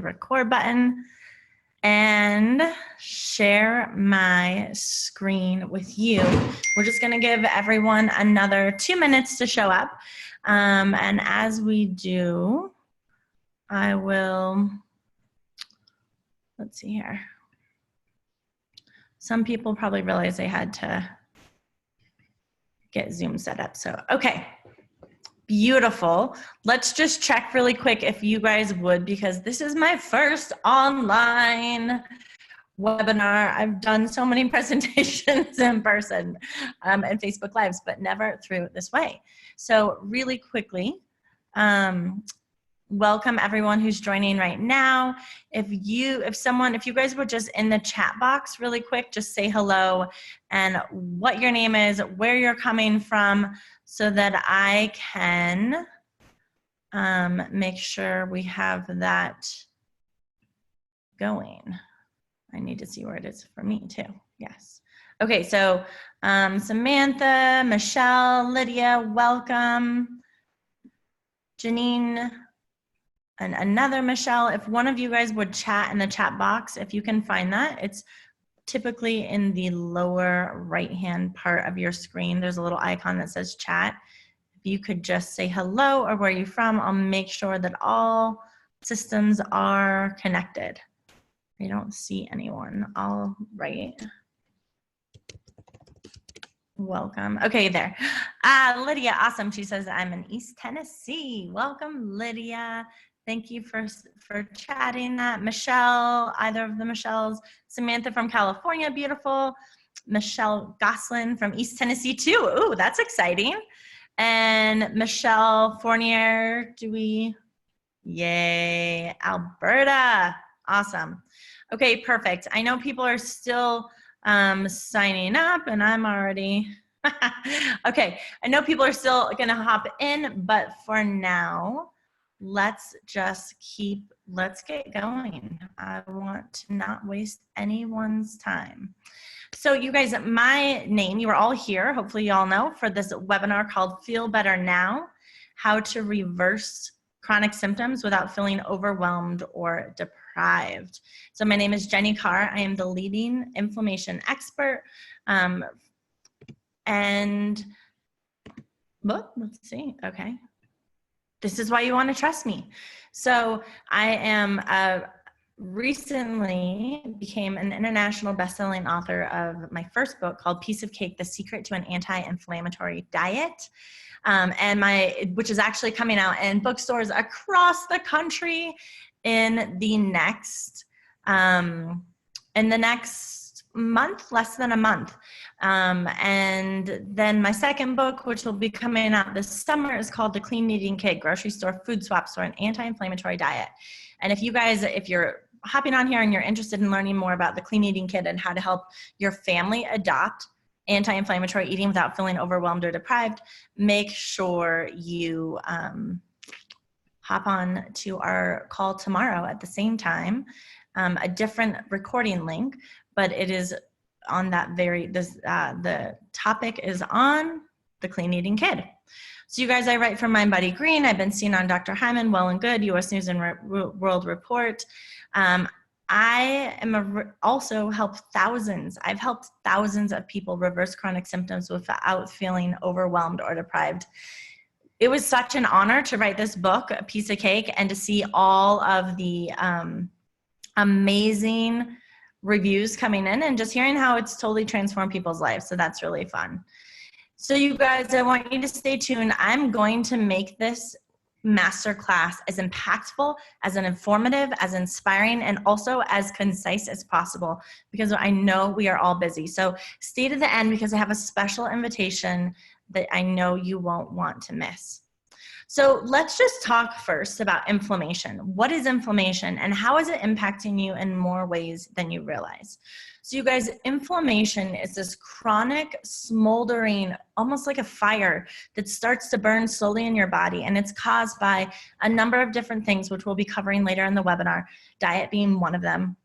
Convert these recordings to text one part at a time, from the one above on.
record button and share my screen with you. We're just going to give everyone another 2 minutes to show up. And as we do, I will, let's see here. Some people probably realized they had to get Zoom set up. So, okay. Beautiful. Let's just check really quick if you guys would, because this is my first online webinar. I've done so many presentations in person and Facebook Lives, but never through this way. So really quickly, welcome everyone who's joining right now. If you guys were just in the chat box really quick, just say hello and what your name is, where you're coming from, so that I can make sure we have that going. I need to see where it is for me too. Yes. Okay, so Samantha, Michelle, Lydia, welcome. Janine, and another Michelle. If one of you guys would chat in the chat box, if you can find that, it's typically in the lower right-hand part of your screen. There's a little icon that says chat. If you could just say hello or where you're from, I'll make sure that all systems are connected. I don't see anyone. All right. Welcome. Okay, there. Lydia, awesome. She says, I'm in East Tennessee. Welcome, Lydia. Thank you for chatting that. Michelle, either of the Michelles. Samantha from California, beautiful. Michelle Goslin from East Tennessee too. Ooh, that's exciting. And Michelle Fournier, yay, Alberta. Awesome. Okay, perfect. I know people are still signing up and I'm already, okay. I know people are still gonna hop in, but for now, let's get going. I want to not waste anyone's time. So you guys, my name, you are all here, hopefully you all know, for this webinar called Feel Better Now, How to Reverse Chronic Symptoms Without Feeling Overwhelmed or Deprived. So my name is Jenny Carr. I am the leading inflammation expert. And let's see, okay. This is why you want to trust me. So I am recently became an international best-selling author of my first book called Piece of Cake, The Secret to an Anti-Inflammatory Diet. Which is actually coming out in bookstores across the country in the next month, less than a month. And then my second book, which will be coming out this summer, is called The Clean Eating Kit, Grocery Store Food Swaps for an Anti-Inflammatory Diet. And if you're hopping on here and you're interested in learning more about the Clean Eating Kit and how to help your family adopt anti-inflammatory eating without feeling overwhelmed or deprived, make sure you hop on to our call tomorrow at the same time. A different recording link, but it is on that the topic is on the Clean Eating Kit. So you guys, I write for Mind Body Green. I've been seen on Dr. Hyman, Well and Good, U.S. News and World Report. Also helped thousands. I've helped thousands of people reverse chronic symptoms without feeling overwhelmed or deprived. It was such an honor to write this book, A Piece of Cake, and to see all of the amazing reviews coming in and just hearing how it's totally transformed people's lives. So that's really fun. So you guys, I want you to stay tuned. I'm going to make this masterclass as impactful, as informative, as inspiring, and also as concise as possible, because I know we are all busy. So stay to the end, because I have a special invitation that I know you won't want to miss. So let's just talk first about inflammation. What is inflammation and how is it impacting you in more ways than you realize? So you guys, inflammation is this chronic, smoldering, almost like a fire that starts to burn slowly in your body, and it's caused by a number of different things, which we'll be covering later in the webinar, diet being one of them.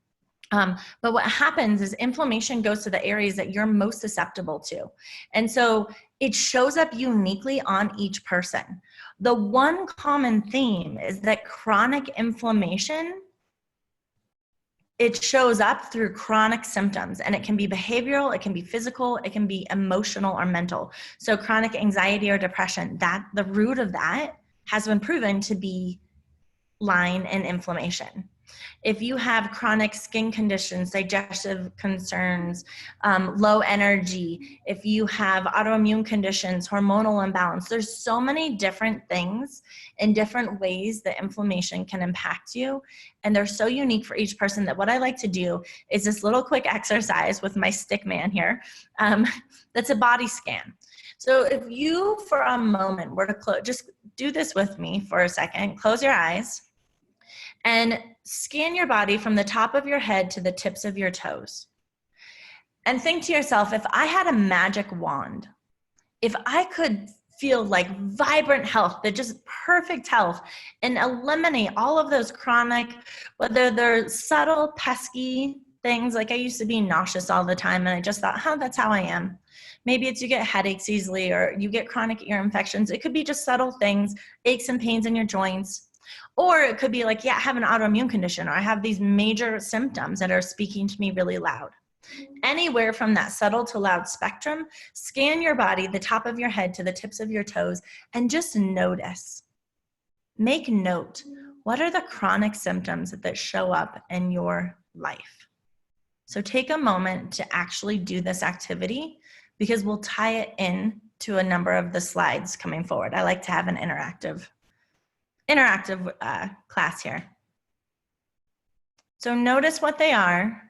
But what happens is inflammation goes to the areas that you're most susceptible to. And so it shows up uniquely on each person. The one common theme is that chronic inflammation it shows up through chronic symptoms, and it can be behavioral, it can be physical, it can be emotional or mental. So chronic anxiety or depression, that the root of that has been proven to be lying and inflammation. If you have chronic skin conditions, digestive concerns, low energy, if you have autoimmune conditions, hormonal imbalance, there's so many different things in different ways that inflammation can impact you. And they're so unique for each person that what I like to do is this little quick exercise with my stick man here. That's a body scan. So if you, for a moment, were to just do this with me for a second, close your eyes, and scan your body from the top of your head to the tips of your toes. And think to yourself, if I had a magic wand, if I could feel like vibrant health, that just perfect health, and eliminate all of those chronic, whether they're subtle, pesky things, like I used to be nauseous all the time, and I just thought, that's how I am. Maybe it's you get headaches easily, or you get chronic ear infections. It could be just subtle things, aches and pains in your joints. Or it could be like, I have an autoimmune condition, or I have these major symptoms that are speaking to me really loud. Anywhere from that subtle to loud spectrum, scan your body, the top of your head to the tips of your toes, and just notice. Make note. What are the chronic symptoms that show up in your life? So take a moment to actually do this activity, because we'll tie it in to a number of the slides coming forward. I like to have an interactive class here. So notice what they are.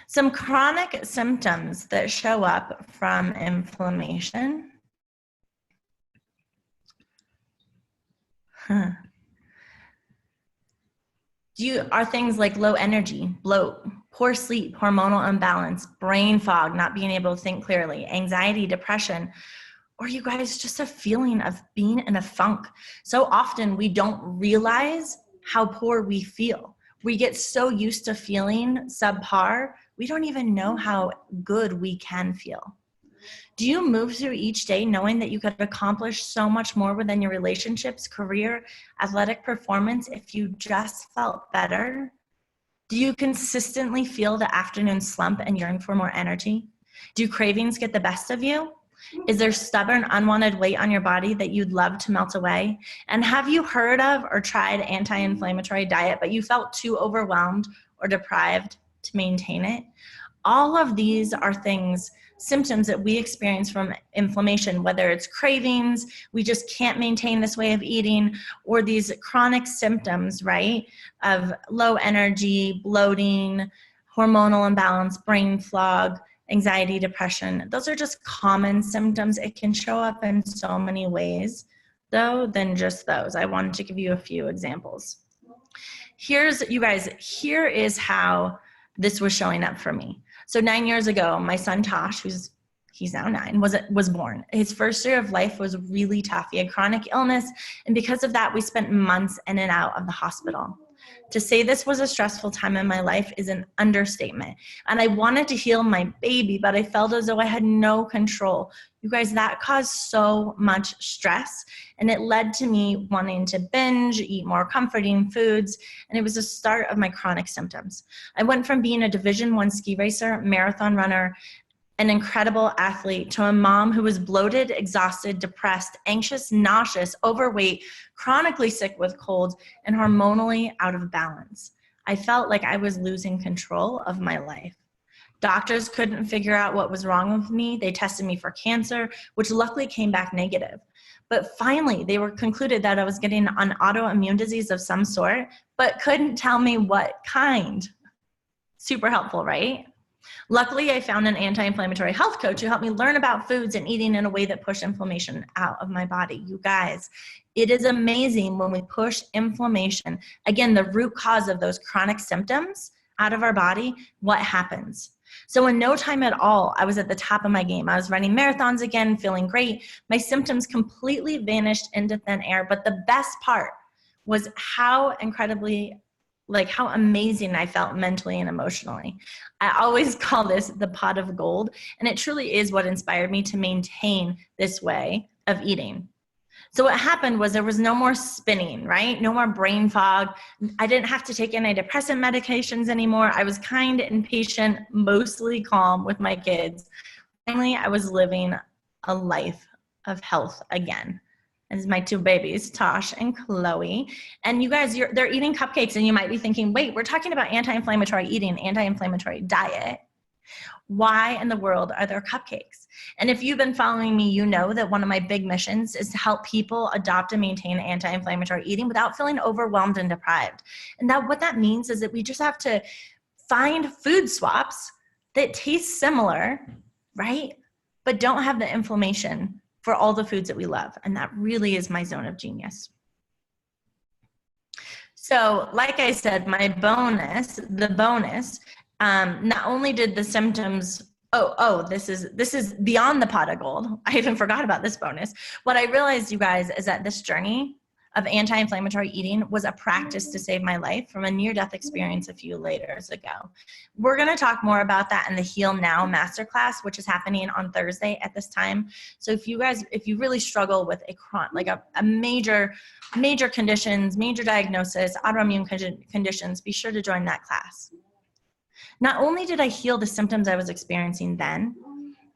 Some chronic symptoms that show up from inflammation. Are things like low energy, bloat, poor sleep, hormonal imbalance, brain fog, not being able to think clearly, anxiety, depression, or you guys just a feeling of being in a funk. So often we don't realize how poor we feel. We get so used to feeling subpar, we don't even know how good we can feel. Do you move through each day knowing that you could accomplish so much more within your relationships, career, athletic performance if you just felt better? Do you consistently feel the afternoon slump and yearn for more energy? Do cravings get the best of you? Is there stubborn, unwanted weight on your body that you'd love to melt away? And have you heard of or tried anti-inflammatory diet, but you felt too overwhelmed or deprived to maintain it? All of these are symptoms that we experience from inflammation, whether it's cravings, we just can't maintain this way of eating, or these chronic symptoms, right, of low energy, bloating, hormonal imbalance, brain fog, anxiety, depression. Those are just common symptoms. It can show up in so many ways, though, than just those. I wanted to give you a few examples. Here is how this was showing up for me. So 9 years ago, my son Tosh, he's now 9, was born. His first year of life was really tough. He had chronic illness, and because of that, we spent months in and out of the hospital. To say this was a stressful time in my life is an understatement. And I wanted to heal my baby, but I felt as though I had no control. You guys, that caused so much stress, and it led to me wanting to binge, eat more comforting foods, and it was the start of my chronic symptoms. I went from being a Division I ski racer, marathon runner, an incredible athlete, to a mom who was bloated, exhausted, depressed, anxious, nauseous, overweight, chronically sick with colds, and hormonally out of balance. I felt like I was losing control of my life. Doctors couldn't figure out what was wrong with me. They tested me for cancer, which luckily came back negative. But finally, they were concluded that I was getting an autoimmune disease of some sort, but couldn't tell me what kind. Super helpful, right? Luckily, I found an anti-inflammatory health coach who helped me learn about foods and eating in a way that pushed inflammation out of my body. You guys, it is amazing when we push inflammation, again, the root cause of those chronic symptoms, out of our body, what happens? So in no time at all, I was at the top of my game. I was running marathons again, feeling great. My symptoms completely vanished into thin air. But the best part was how amazing I felt mentally and emotionally. I always call this the pot of gold, and it truly is what inspired me to maintain this way of eating. So what happened was there was no more spinning, right? No more brain fog. I didn't have to take antidepressant medications anymore. I was kind and patient, mostly calm with my kids. Finally, I was living a life of health again. As my two babies, Tosh and Chloe. And you guys, they're eating cupcakes, and you might be thinking, wait, we're talking about anti-inflammatory eating, anti-inflammatory diet. Why in the world are there cupcakes? And if you've been following me, you know that one of my big missions is to help people adopt and maintain anti-inflammatory eating without feeling overwhelmed and deprived. And that what that means is that we just have to find food swaps that taste similar, right? But don't have the inflammation for all the foods that we love. And that really is my zone of genius. So like I said, the bonus, not only did the symptoms, this is beyond the pot of gold. I even forgot about this bonus. What I realized, you guys, is that this journey of anti-inflammatory eating was a practice to save my life from a near-death experience a few years ago. We're going to talk more about that in the Heal Now Masterclass, which is happening on Thursday at this time. So if you really struggle with a major conditions, major diagnosis, autoimmune conditions, be sure to join that class. Not only did I heal the symptoms I was experiencing then,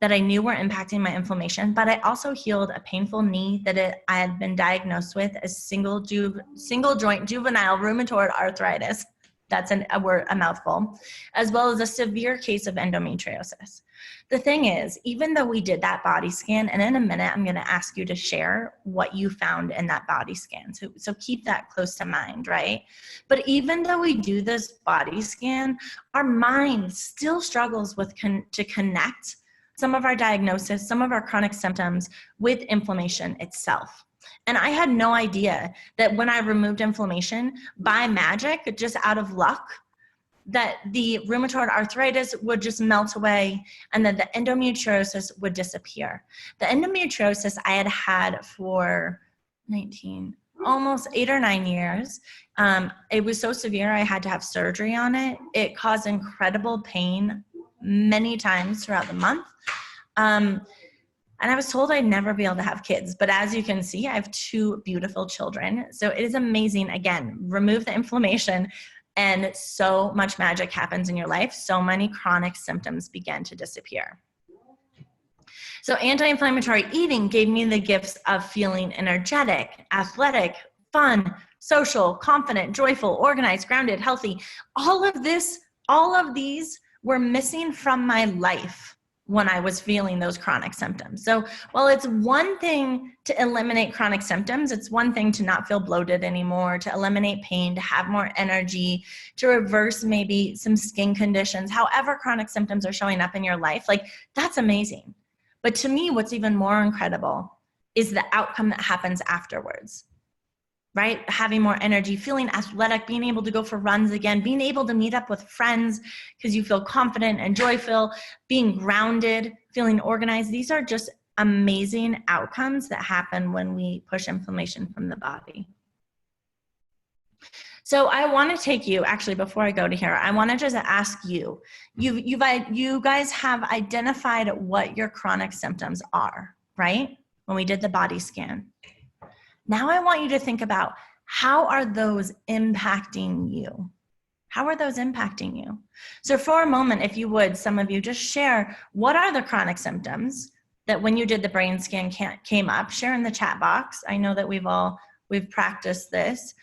that I knew were impacting my inflammation, but I also healed a painful knee that I had been diagnosed with as single joint juvenile rheumatoid arthritis. That's a mouthful, as well as a severe case of endometriosis. The thing is, even though we did that body scan, and in a minute, I'm gonna ask you to share what you found in that body scan. So keep that close to mind, right? But even though we do this body scan, our mind still struggles to connect some of our diagnosis, some of our chronic symptoms with inflammation itself. And I had no idea that when I removed inflammation, by magic, just out of luck, that the rheumatoid arthritis would just melt away and that the endometriosis would disappear. The endometriosis I had had for almost 8 or 9 years. It was so severe I had to have surgery on it. It caused incredible pain many times throughout the month. And I was told I'd never be able to have kids. But as you can see, I have 2 beautiful children. So it is amazing. Again, remove the inflammation and so much magic happens in your life. So many chronic symptoms begin to disappear. So anti-inflammatory eating gave me the gifts of feeling energetic, athletic, fun, social, confident, joyful, organized, grounded, healthy. All of these were missing from my life when I was feeling those chronic symptoms. So while it's one thing to eliminate chronic symptoms, it's one thing to not feel bloated anymore, to eliminate pain, to have more energy, to reverse maybe some skin conditions, however chronic symptoms are showing up in your life, like that's amazing. But to me, what's even more incredible is the outcome that happens afterwards. Right? Having more energy, feeling athletic, being able to go for runs again, being able to meet up with friends because you feel confident and joyful, being grounded, feeling organized. These are just amazing outcomes that happen when we push inflammation from the body. So I want to take you, actually, before I go to here, I want to just ask you, you guys have identified what your chronic symptoms are, right? When we did the body scan. Now I want you to think about, how are those impacting you? How are those impacting you? So for a moment, if you would, some of you just share, what are the chronic symptoms that when you did the brain scan came up? Share in the chat box. I know that we've practiced this.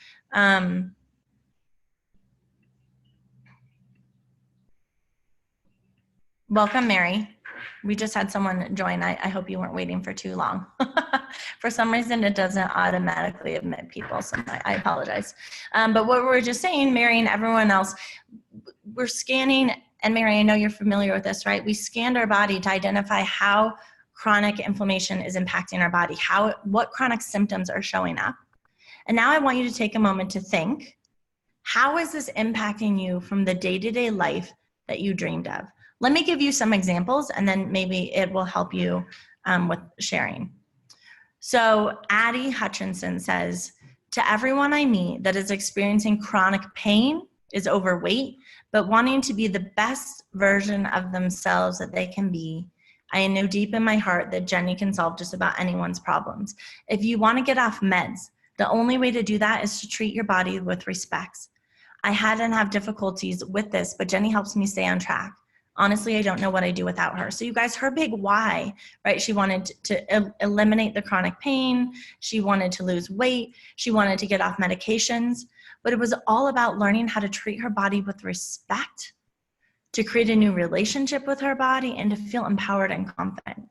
Welcome, Mary. We just had someone join. I hope you weren't waiting for too long. For some reason, it doesn't automatically admit people, so I apologize. But what we're just saying, Mary and everyone else, we're scanning, and Mary, I know you're familiar with this, right? We scanned our body to identify how chronic inflammation is impacting our body, what chronic symptoms are showing up. And now I want you to take a moment to think, how is this impacting you from the day-to-day life that you dreamed of? Let me give you some examples, and then maybe it will help you with sharing. So Addie Hutchinson says, to everyone I meet that is experiencing chronic pain, is overweight, but wanting to be the best version of themselves that they can be, I know deep in my heart that Jenny can solve just about anyone's problems. If you want to get off meds, the only way to do that is to treat your body with respect. I had and have difficulties with this, but Jenny helps me stay on track. Honestly, I don't know what I'd do without her. So you guys, her big why, right? She wanted to eliminate the chronic pain. She wanted to lose weight. She wanted to get off medications. But it was all about learning how to treat her body with respect, to create a new relationship with her body, and to feel empowered and confident.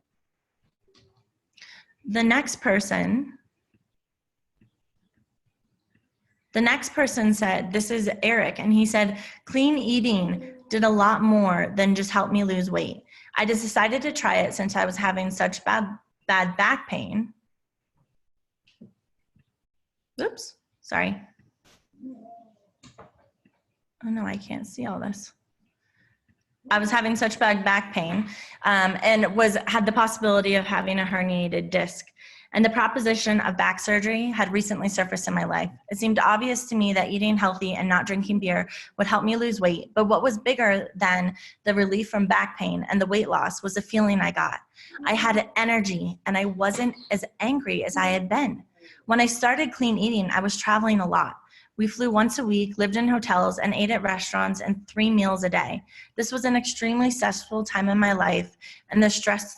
The next person said, this is Eric, and he said, clean eating did a lot more than just help me lose weight. I just decided to try it since I was having such bad back pain. Oops, sorry. Oh no, I can't see all this. I was having such bad back pain and had the possibility of having a herniated disc. And the proposition of back surgery had recently surfaced in my life. It seemed obvious to me that eating healthy and not drinking beer would help me lose weight. But what was bigger than the relief from back pain and the weight loss was the feeling I got. I had energy and I wasn't as angry as I had been. When I started clean eating, I was traveling a lot. We flew once a week, lived in hotels, and ate at restaurants and 3 meals a day. This was an extremely stressful time in my life, and the stress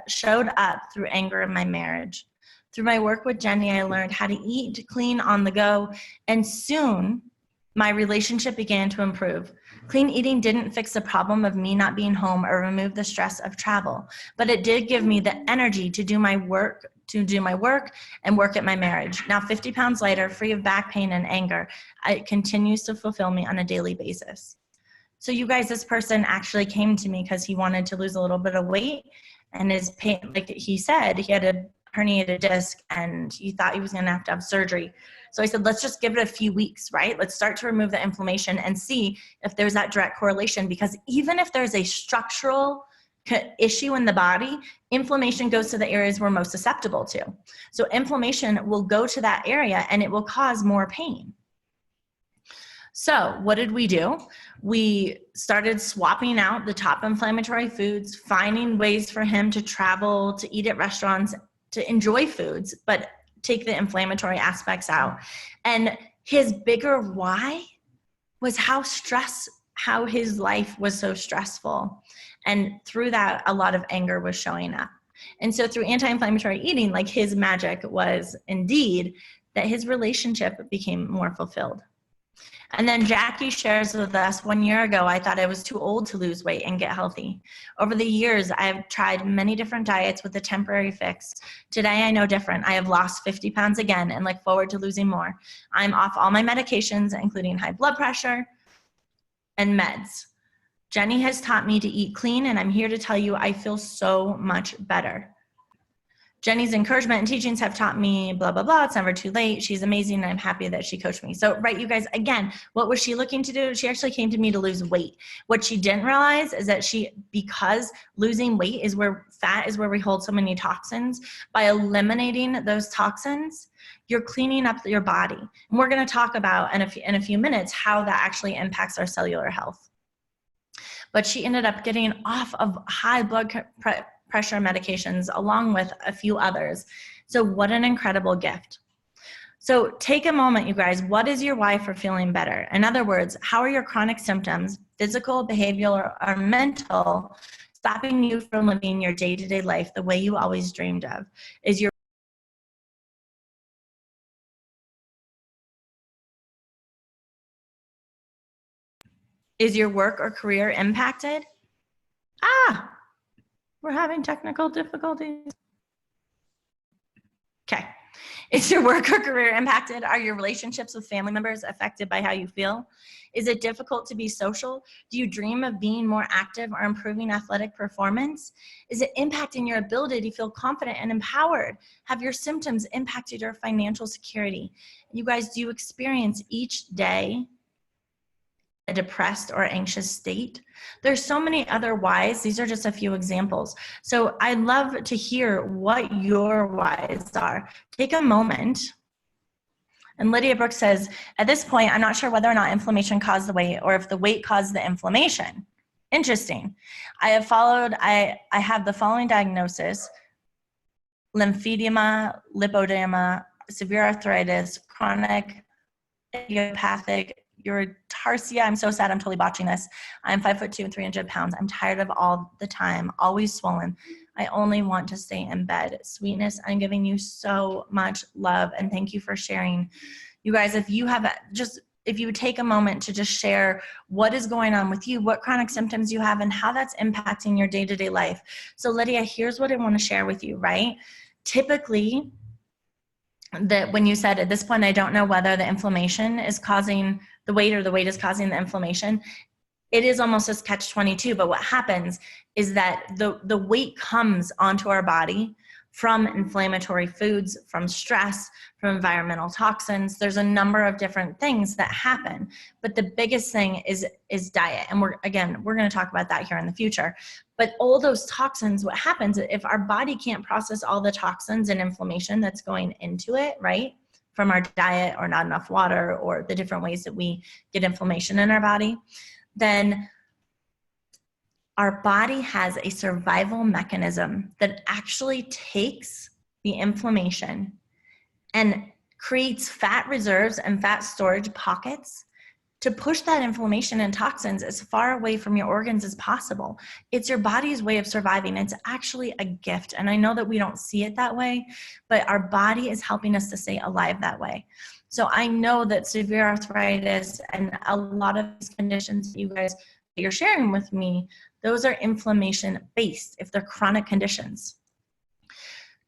showed up through anger in my marriage. Through my work with Jenny, I learned how to eat clean on the go, and soon my relationship began to improve. Clean eating didn't fix the problem of me not being home or remove the stress of travel, but it did give me the energy to do my work and work at my marriage. Now 50 pounds lighter, free of back pain and anger, it continues to fulfill me on a daily basis. So you guys, this person actually came to me because he wanted to lose a little bit of weight, and his pain, like he said, he had a herniated disc and he thought he was going to have surgery. So I said, let's just give it a few weeks, right? Let's start to remove the inflammation and see if there's that direct correlation, because even if there's a structural issue in the body, inflammation goes to the areas we're most susceptible to. So inflammation will go to that area and it will cause more pain. So what did we do? We started swapping out the top inflammatory foods, finding ways for him to travel, to eat at restaurants, to enjoy foods, but take the inflammatory aspects out. And his bigger why was how his life was so stressful. And through that, a lot of anger was showing up. And so through anti-inflammatory eating, like his magic was indeed that his relationship became more fulfilled. And then Jackie shares with us, 1 year ago, I thought I was too old to lose weight and get healthy. Over the years, I've tried many different diets with a temporary fix. Today, I know different. I have lost 50 pounds again and look forward to losing more. I'm off all my medications, including high blood pressure and meds. Jenny has taught me to eat clean, and I'm here to tell you I feel so much better. Jenny's encouragement and teachings have taught me blah, blah, blah. It's never too late. She's amazing, and I'm happy that she coached me. So, right, you guys, again, what was she looking to do? She actually came to me to lose weight. What she didn't realize is that because losing weight is where fat is where we hold so many toxins, by eliminating those toxins, you're cleaning up your body. And we're going to talk about in a few minutes how that actually impacts our cellular health. But she ended up getting off of high blood pressure medications along with a few others. So what an incredible gift. So take a moment, you guys. What is your why for feeling better? In other words, how are your chronic symptoms, physical, behavioral, or mental, stopping you from living your day-to-day life the way you always dreamed of? Is your work or career impacted? We're having technical difficulties. Okay. Is your work or career impacted? Are your relationships with family members affected by how you feel? Is it difficult to be social? Do you dream of being more active or improving athletic performance? Is it impacting your ability to feel confident and empowered? Have your symptoms impacted your financial security? You guys, do you experience each day a depressed or anxious state? There's so many other whys. These are just a few examples. So I'd love to hear what your whys are. Take a moment. And Lydia Brooks says, at this point, I'm not sure whether or not inflammation caused the weight or if the weight caused the inflammation. Interesting. I have the following diagnosis: lymphedema, lipodema, severe arthritis, chronic idiopathic urticaria. I'm so sad. I'm totally botching this. I'm 5'2" and 300 pounds. I'm tired of all the time, always swollen. I only want to stay in bed. Sweetness, I'm giving you so much love, and thank you for sharing. You guys, if you would take a moment to just share what is going on with you, what chronic symptoms you have, and how that's impacting your day-to-day life. So Lydia, here's what I want to share with you, right? Typically, that when you said at this point, I don't know whether the inflammation is causing the weight or the weight is causing the inflammation, it is almost as catch-22. But what happens is that the weight comes onto our body from inflammatory foods, from stress, from environmental toxins. There's a number of different things that happen, but the biggest thing is diet. And we're going to talk about that here in the future. But all those toxins, what happens if our body can't process all the toxins and inflammation that's going into it, right? From our diet or not enough water or the different ways that we get inflammation in our body, then our body has a survival mechanism that actually takes the inflammation and creates fat reserves and fat storage pockets to push that inflammation and toxins as far away from your organs as possible. It's your body's way of surviving. It's actually a gift. And I know that we don't see it that way, but our body is helping us to stay alive that way. So I know that severe arthritis and a lot of these conditions that you're sharing with me, those are inflammation based if they're chronic conditions.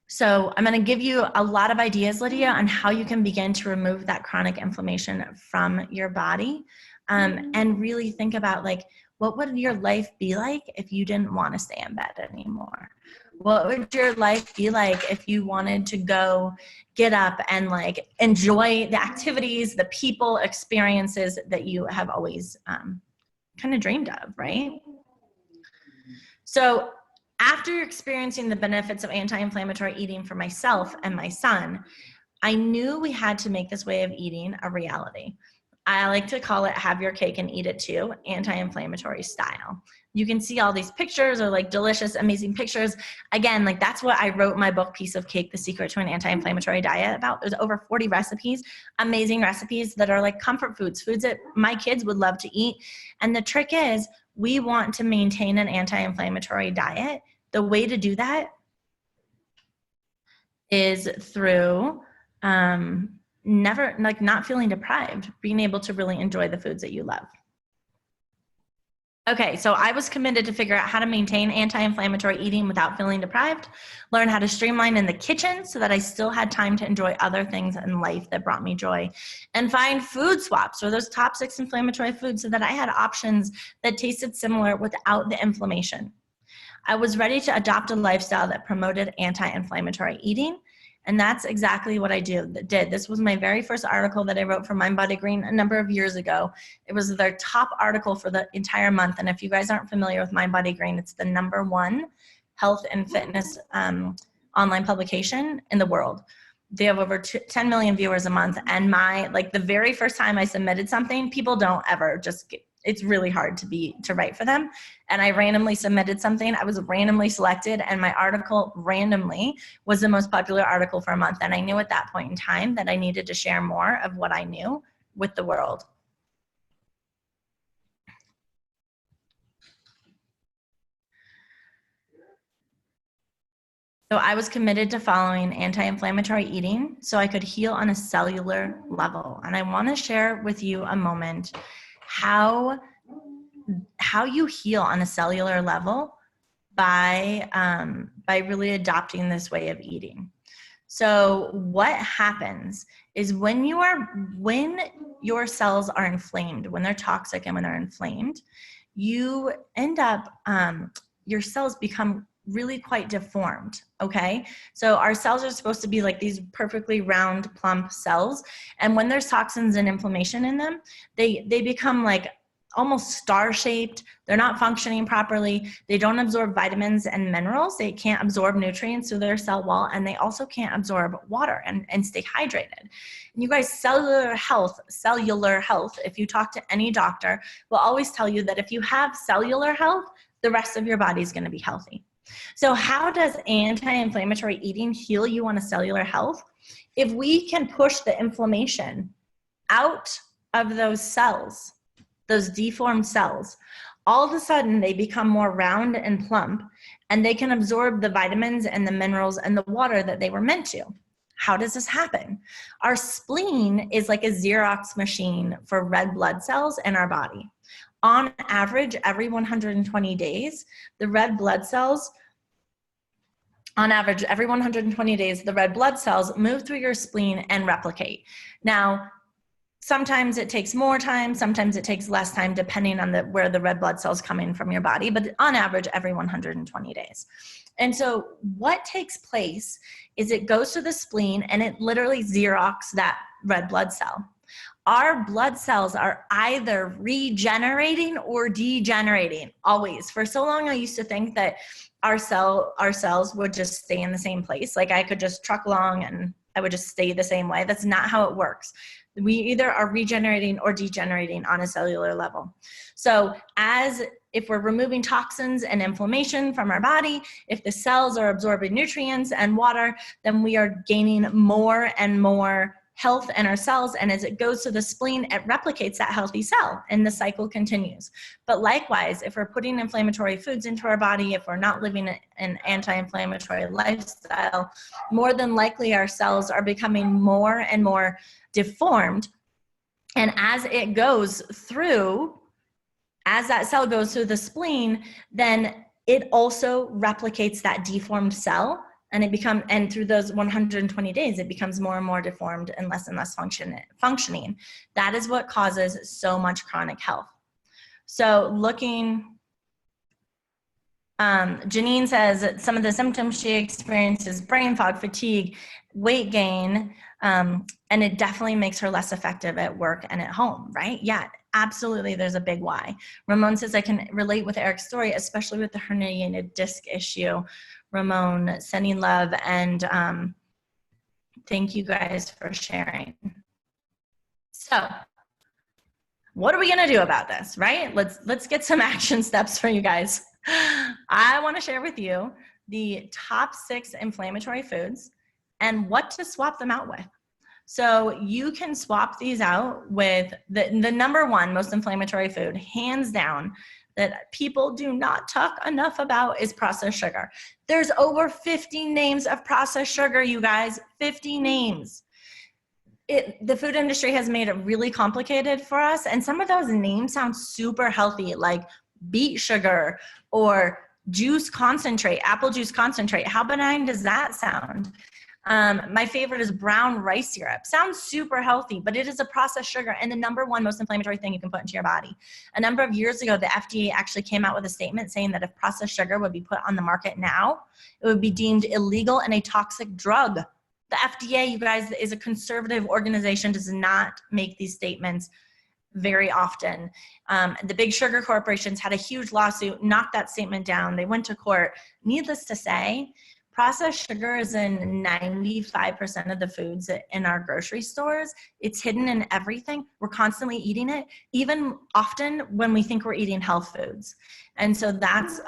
So I'm going to give you a lot of ideas, Lydia, on how you can begin to remove that chronic inflammation from your body, and really think about, like, what would your life be like if you didn't want to stay in bed anymore? What would your life be like if you wanted to go get up and like enjoy the activities, the people, experiences that you have always kind of dreamed of, right? So after experiencing the benefits of anti-inflammatory eating for myself and my son, I knew we had to make this way of eating a reality. I like to call it have your cake and eat it too, anti-inflammatory style. You can see all these pictures or like delicious, amazing pictures. Again, like that's what I wrote my book, Piece of Cake, The Secret to an Anti-Inflammatory Diet about. There's over 40 recipes, amazing recipes that are like comfort foods, foods that my kids would love to eat. And the trick is we want to maintain an anti-inflammatory diet. The way to do that is through not feeling deprived, being able to really enjoy the foods that you love. Okay, so I was committed to figure out how to maintain anti-inflammatory eating without feeling deprived, learn how to streamline in the kitchen so that I still had time to enjoy other things in life that brought me joy, and find food swaps or those top 6 inflammatory foods so that I had options that tasted similar without the inflammation. I was ready to adopt a lifestyle that promoted anti-inflammatory eating, and that's exactly what I did. This was my very first article that I wrote for Mind Body Green a number of years ago. It was their top article for the entire month. And if you guys aren't familiar with Mind Body Green, it's the #1 health and fitness online publication in the world. They have over 10 million viewers a month. And the very first time I submitted something, people don't ever just it's really hard to write for them. And I randomly submitted something. I was randomly selected, and my article randomly was the most popular article for a month. And I knew at that point in time that I needed to share more of what I knew with the world. So I was committed to following anti-inflammatory eating so I could heal on a cellular level. And I want to share with you a moment how you heal on a cellular level by really adopting this way of eating. So what happens is when your cells are inflamed, when they're toxic and when they're inflamed, you end up, your cells become really quite deformed, okay? So our cells are supposed to be like these perfectly round, plump cells. And when there's toxins and inflammation in them, they become like almost star-shaped. They're not functioning properly. They don't absorb vitamins and minerals. They can't absorb nutrients through their cell wall, and they also can't absorb water and stay hydrated. And you guys, cellular health, if you talk to any doctor, will always tell you that if you have cellular health, the rest of your body is going to be healthy. So how does anti-inflammatory eating heal you on a cellular health? If we can push the inflammation out of those cells, those deformed cells, all of a sudden they become more round and plump, and they can absorb the vitamins and the minerals and the water that they were meant to. How does this happen? Our spleen is like a Xerox machine for red blood cells in our body. On average, every 120 days, the red blood cells move through your spleen and replicate. Now, sometimes it takes more time, sometimes it takes less time, depending on where the red blood cells come in from your body, but on average, every 120 days. And so what takes place is it goes to the spleen and it literally Xerox that red blood cell. Our blood cells are either regenerating or degenerating, always. For so long, I used to think that our cells would just stay in the same place. Like I could just truck along and I would just stay the same way. That's not how it works. We either are regenerating or degenerating on a cellular level. So if we're removing toxins and inflammation from our body, if the cells are absorbing nutrients and water, then we are gaining more and more health in our cells. And as it goes to the spleen, it replicates that healthy cell and the cycle continues. But likewise, if we're putting inflammatory foods into our body, if we're not living an anti-inflammatory lifestyle, more than likely our cells are becoming more and more deformed. And as that cell goes through the spleen, then it also replicates that deformed cell, and through those 120 days, it becomes more and more deformed and less functioning. That is what causes so much chronic health. So Janine says that some of the symptoms she experiences: brain fog, fatigue, weight gain, and it definitely makes her less effective at work and at home, right? Yeah, absolutely, there's a big why. Ramon says, I can relate with Eric's story, especially with the herniated disc issue. Ramon, sending love, and thank you guys for sharing. So what are we gonna do about this, right? Let's get some action steps for you guys. I wanna share with you the top 6 inflammatory foods and what to swap them out with. So you can swap these out with the number 1 most inflammatory food, hands down, that people do not talk enough about is processed sugar. There's over 50 names of processed sugar, you guys, 50 names. The food industry has made it really complicated for us, and some of those names sound super healthy, like beet sugar or juice concentrate, apple juice concentrate. How benign does that sound? My favorite is brown rice syrup. Sounds super healthy, but it is a processed sugar and the number 1 most inflammatory thing you can put into your body. A number of years ago, the FDA actually came out with a statement saying that if processed sugar would be put on the market now, it would be deemed illegal and a toxic drug. The FDA, you guys, is a conservative organization, does not make these statements very often. The big sugar corporations had a huge lawsuit, knocked that statement down. They went to court. Needless to say, processed sugar is in 95% of the foods in our grocery stores. It's hidden in everything. We're constantly eating it, even often when we think we're eating health foods. And so that's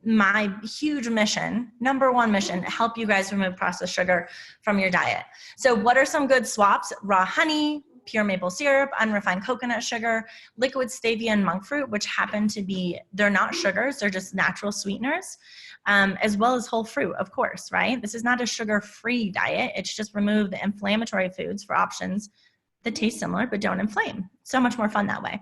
my huge mission, number 1 mission, help you guys remove processed sugar from your diet. So what are some good swaps? Raw honey, pure maple syrup, unrefined coconut sugar, liquid stevia and monk fruit, which happen to be, they're not sugars, they're just natural sweeteners. As well as whole fruit, of course, right? This is not a sugar-free diet. It's just remove the inflammatory foods for options that taste similar but don't inflame. So much more fun that way.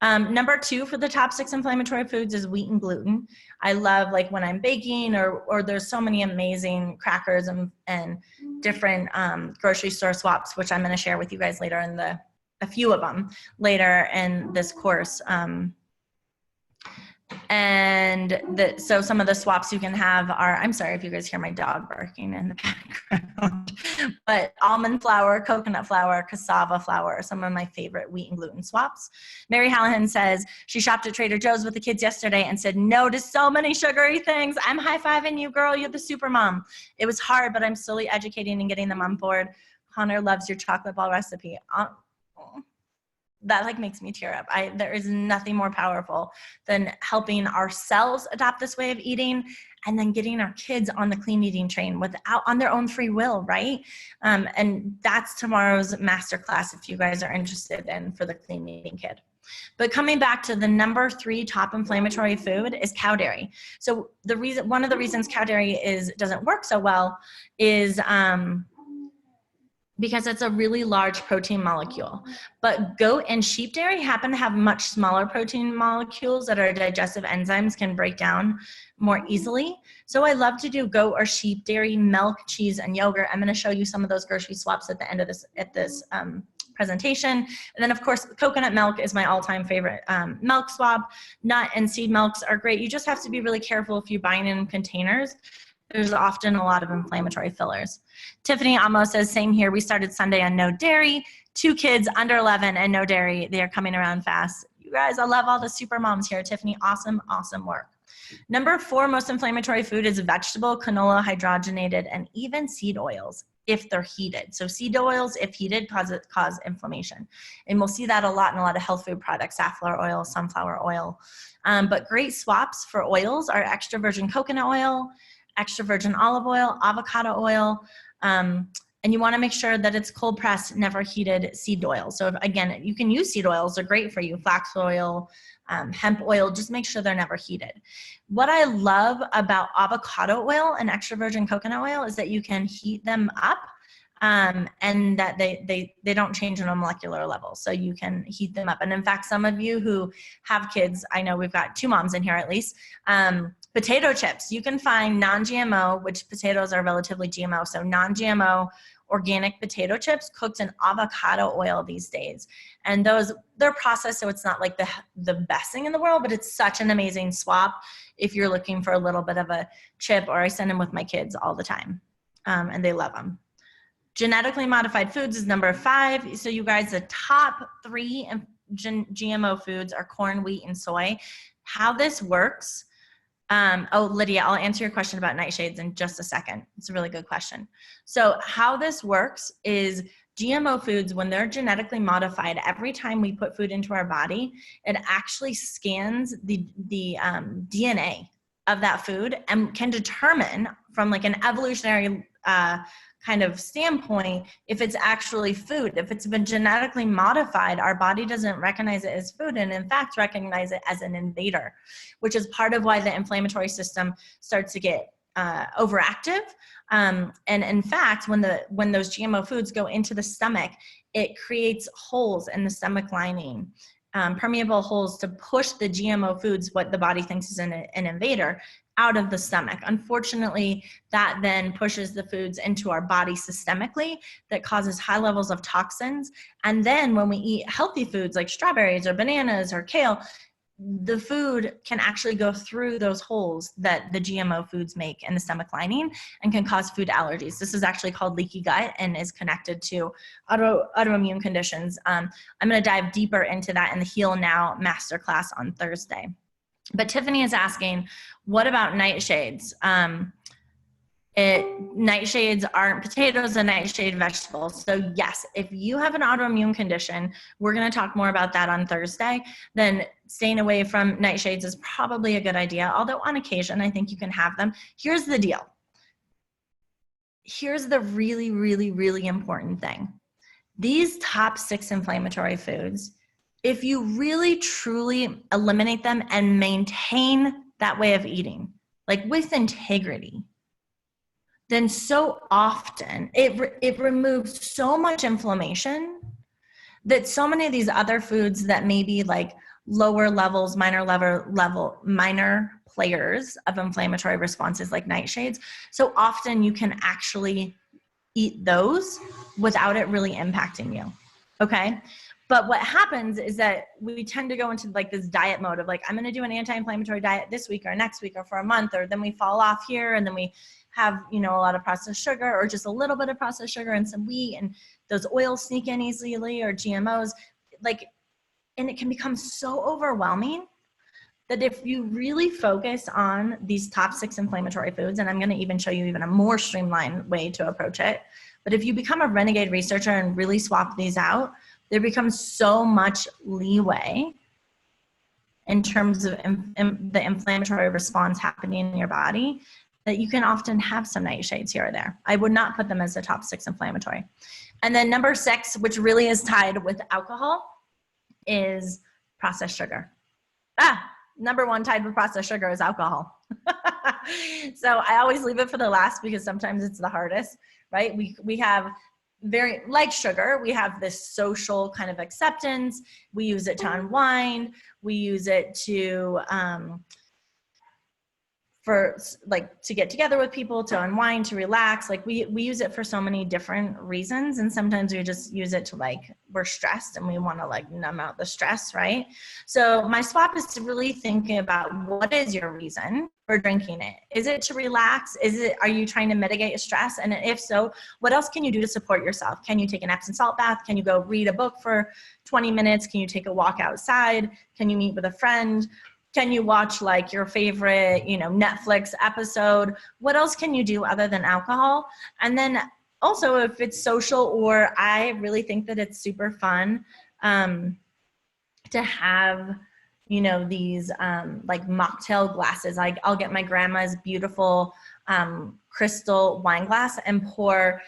Number 2 for the top 6 inflammatory foods is wheat and gluten. I love, like, when I'm baking or there's so many amazing crackers and different grocery store swaps, which I'm going to share with you guys later a few of them later in this course. So some of the swaps you can have are, I'm sorry if you guys hear my dog barking in the background, but almond flour, coconut flour, cassava flour are some of my favorite wheat and gluten swaps. Mary Hallahan says she shopped at Trader Joe's with the kids yesterday and said no to so many sugary things. I'm high-fiving you, girl. You're the super mom. It was hard, but I'm slowly educating and getting them on board. Connor loves your chocolate ball recipe. That like makes me tear up. There is nothing more powerful than helping ourselves adopt this way of eating and then getting our kids on the clean eating train on their own free will, right? And that's tomorrow's masterclass if you guys are interested in for the clean eating kid. But coming back to the number 3 top inflammatory food is cow dairy. So one of the reasons cow dairy doesn't work so well is because it's a really large protein molecule. But goat and sheep dairy happen to have much smaller protein molecules that our digestive enzymes can break down more easily. So I love to do goat or sheep dairy, milk, cheese, and yogurt. I'm gonna show you some of those grocery swaps at the end of this presentation. And then of course, coconut milk is my all-time favorite milk swap. Nut and seed milks are great. You just have to be really careful if you're buying in containers. There's often a lot of inflammatory fillers. Tiffany Amos says, same here. We started Sunday on no dairy. 2 kids under 11 and no dairy. They are coming around fast. You guys, I love all the super moms here. Tiffany, awesome, awesome work. Number 4 most inflammatory food is vegetable, canola, hydrogenated, and even seed oils if they're heated. So seed oils, if heated, cause inflammation. And we'll see that a lot in a lot of health food products, safflower oil, sunflower oil. But great swaps for oils are extra virgin coconut oil, extra virgin olive oil, avocado oil, and you want to make sure that it's cold pressed, never heated seed oil. So again, you can use seed oils, they're great for you, flax oil, hemp oil, just make sure they're never heated. What I love about avocado oil and extra virgin coconut oil is that you can heat them up and that they don't change on a molecular level. So you can heat them up. And in fact, some of you who have kids, I know we've got 2 moms in here at least, potato chips. You can find non-GMO, which potatoes are relatively GMO, so non-GMO organic potato chips cooked in avocado oil these days. And they're processed, so it's not like the best thing in the world, but it's such an amazing swap if you're looking for a little bit of a chip, or I send them with my kids all the time, and they love them. Genetically modified foods is number 5. So you guys, the top 3 GMO foods are corn, wheat, and soy. How this works, Lydia, I'll answer your question about nightshades in just a second. It's a really good question. So how this works is GMO foods, when they're genetically modified, every time we put food into our body, it actually scans the DNA of that food and can determine from like an evolutionary kind of standpoint if it's actually food. If it's been genetically modified, our body doesn't recognize it as food and in fact recognize it as an invader, which is part of why the inflammatory system starts to get overactive. And in fact, when those GMO foods go into the stomach, it creates holes in the stomach lining, permeable holes to push the GMO foods, what the body thinks is an invader, out of the stomach. Unfortunately, that then pushes the foods into our body systemically that causes high levels of toxins. And then when we eat healthy foods like strawberries or bananas or kale, the food can actually go through those holes that the GMO foods make in the stomach lining and can cause food allergies. This is actually called leaky gut and is connected to autoimmune conditions. I'm going to dive deeper into that in the Heal Now Masterclass on Thursday. But Tiffany is asking, what about nightshades? Nightshades aren't potatoes and nightshade vegetables. So yes, if you have an autoimmune condition, we're going to talk more about that on Thursday, then staying away from nightshades is probably a good idea. Although on occasion, I think you can have them. Here's the deal. Here's the really, really, really important thing. These top 6 inflammatory foods, if you really truly eliminate them and maintain that way of eating, like with integrity, then so often it removes so much inflammation that so many of these other foods that may be like lower levels, minor players of inflammatory responses like nightshades, so often you can actually eat those without it really impacting you, okay? But what happens is that we tend to go into like this diet mode of like, I'm going to do an anti-inflammatory diet this week or next week or for a month, or then we fall off here and then we have, you know, a lot of processed sugar or just a little bit of processed sugar and some wheat, and those oils sneak in easily, or GMOs, like, and it can become so overwhelming that if you really focus on these top 6 inflammatory foods, and I'm going to even show you even a more streamlined way to approach it, but if you become a renegade researcher and really swap these out, there becomes so much leeway in terms of the inflammatory response happening in your body that you can often have some nightshades here or there. I would not put them as the top 6 inflammatory. And then number 6, which really is tied with alcohol, is processed sugar. Number 1 tied with processed sugar is alcohol. So I always leave it for the last because sometimes it's the hardest, right? We have very, like sugar, we have this social kind of acceptance. We use it to unwind. We use it to, for like to get together with people, to unwind, to relax. Like we use it for so many different reasons. And sometimes we just use it to like, we're stressed and we want to like numb out the stress, right? So my swap is to really thinking about what is your reason for drinking it? Is it to relax? Are you trying to mitigate stress? And if so, what else can you do to support yourself? Can you take an Epsom salt bath? Can you go read a book for 20 minutes? Can you take a walk outside? Can you meet with a friend? Can you watch like your favorite, you know, Netflix episode? What else can you do other than alcohol? And then also if it's social, or I really think that it's super fun to have, you know, these like mocktail glasses. I'll get my grandma's beautiful crystal wine glass and pour,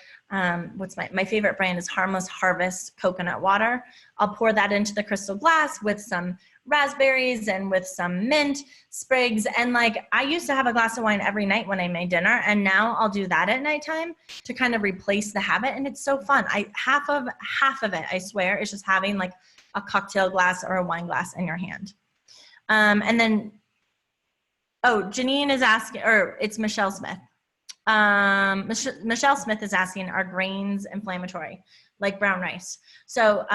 what's my favorite brand is Harmless Harvest coconut water. I'll pour that into the crystal glass with some raspberries and with some mint sprigs. And like, I used to have a glass of wine every night when I made dinner, and now I'll do that at nighttime to kind of replace the habit. And it's so fun. Half of it, I swear, is just having like a cocktail glass or a wine glass in your hand. And then, Janine is asking, or it's Michelle Smith. Michelle Smith is asking, are grains inflammatory, like brown rice? So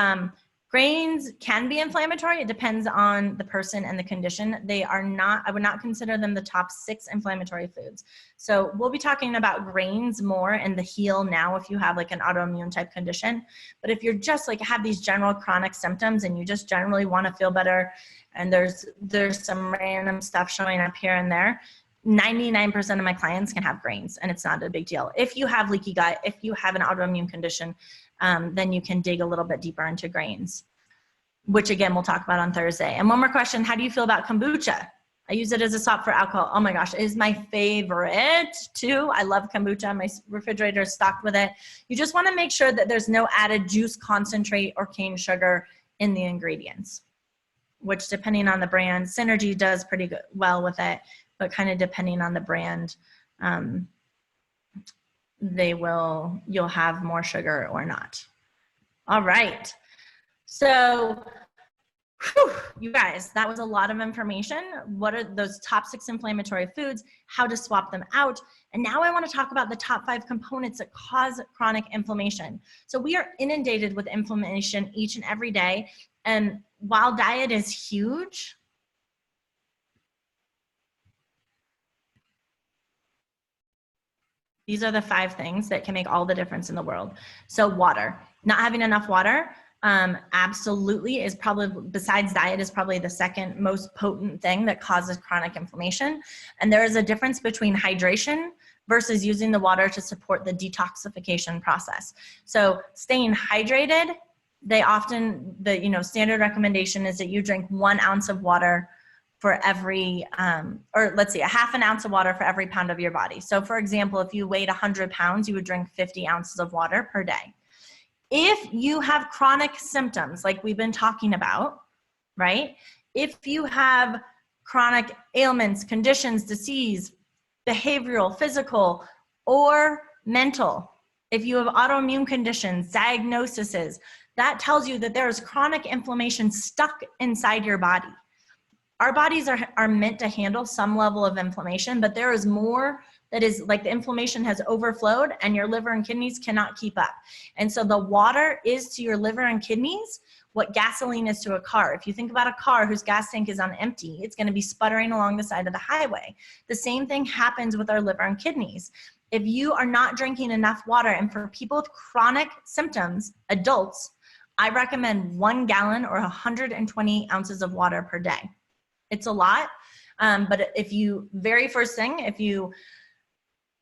grains can be inflammatory. It depends on the person and the condition. They are not, I would not consider them the top 6 inflammatory foods. So we'll be talking about grains more in the heal now if you have like an autoimmune type condition. But if you're just like have these general chronic symptoms and you just generally want to feel better, and there's some random stuff showing up here and there, 99% of my clients can have grains, and it's not a big deal. If you have leaky gut, if you have an autoimmune condition, then you can dig a little bit deeper into grains, which again, we'll talk about on Thursday. And one more question, how do you feel about kombucha? I use it as a swap for alcohol. Oh my gosh, it is my favorite too. I love kombucha. My refrigerator is stocked with it. You just want to make sure that there's no added juice concentrate or cane sugar in the ingredients, which depending on the brand, Synergy does pretty good, well with it, but kind of depending on the brand, you'll have more sugar or not. All right. So, you guys, that was a lot of information. What are those top 6 inflammatory foods, how to swap them out. And now I want to talk about the top 5 components that cause chronic inflammation. So we are inundated with inflammation each and every day. And while diet is huge, these are the 5 things that can make all the difference in the world. So water, not having enough water, absolutely is probably, besides diet, is probably the second most potent thing that causes chronic inflammation. And there is a difference between hydration versus using the water to support the detoxification process. So staying hydrated, standard recommendation is that you drink 1 ounce of water for every, or let's see, a half an ounce of water for every pound of your body. So for example, if you weighed 100 pounds, you would drink 50 ounces of water per day. If you have chronic symptoms like we've been talking about, right? If you have chronic ailments, conditions, disease, behavioral, physical, or mental, if you have autoimmune conditions, diagnoses, that tells you that there is chronic inflammation stuck inside your body. Our bodies are meant to handle some level of inflammation, but there is more that is like the inflammation has overflowed and your liver and kidneys cannot keep up. And so the water is to your liver and kidneys what gasoline is to a car. If you think about a car whose gas tank is on empty, it's going to be sputtering along the side of the highway. The same thing happens with our liver and kidneys. If you are not drinking enough water, and for people with chronic symptoms, adults, I recommend 1 gallon or 120 ounces of water per day. It's a lot, but if you, very first thing, if you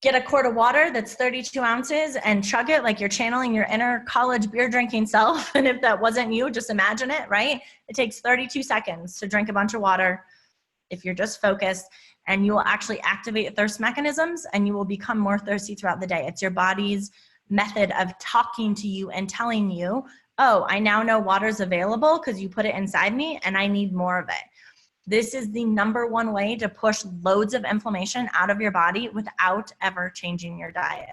get a quart of water that's 32 ounces and chug it like you're channeling your inner college beer drinking self. And if that wasn't you, just imagine it, right? It takes 32 seconds to drink a bunch of water if you're just focused, and you will actually activate thirst mechanisms and you will become more thirsty throughout the day. It's your body's method of talking to you and telling you, oh, I now know water's available because you put it inside me and I need more of it. This is the #1 way to push loads of inflammation out of your body without ever changing your diet.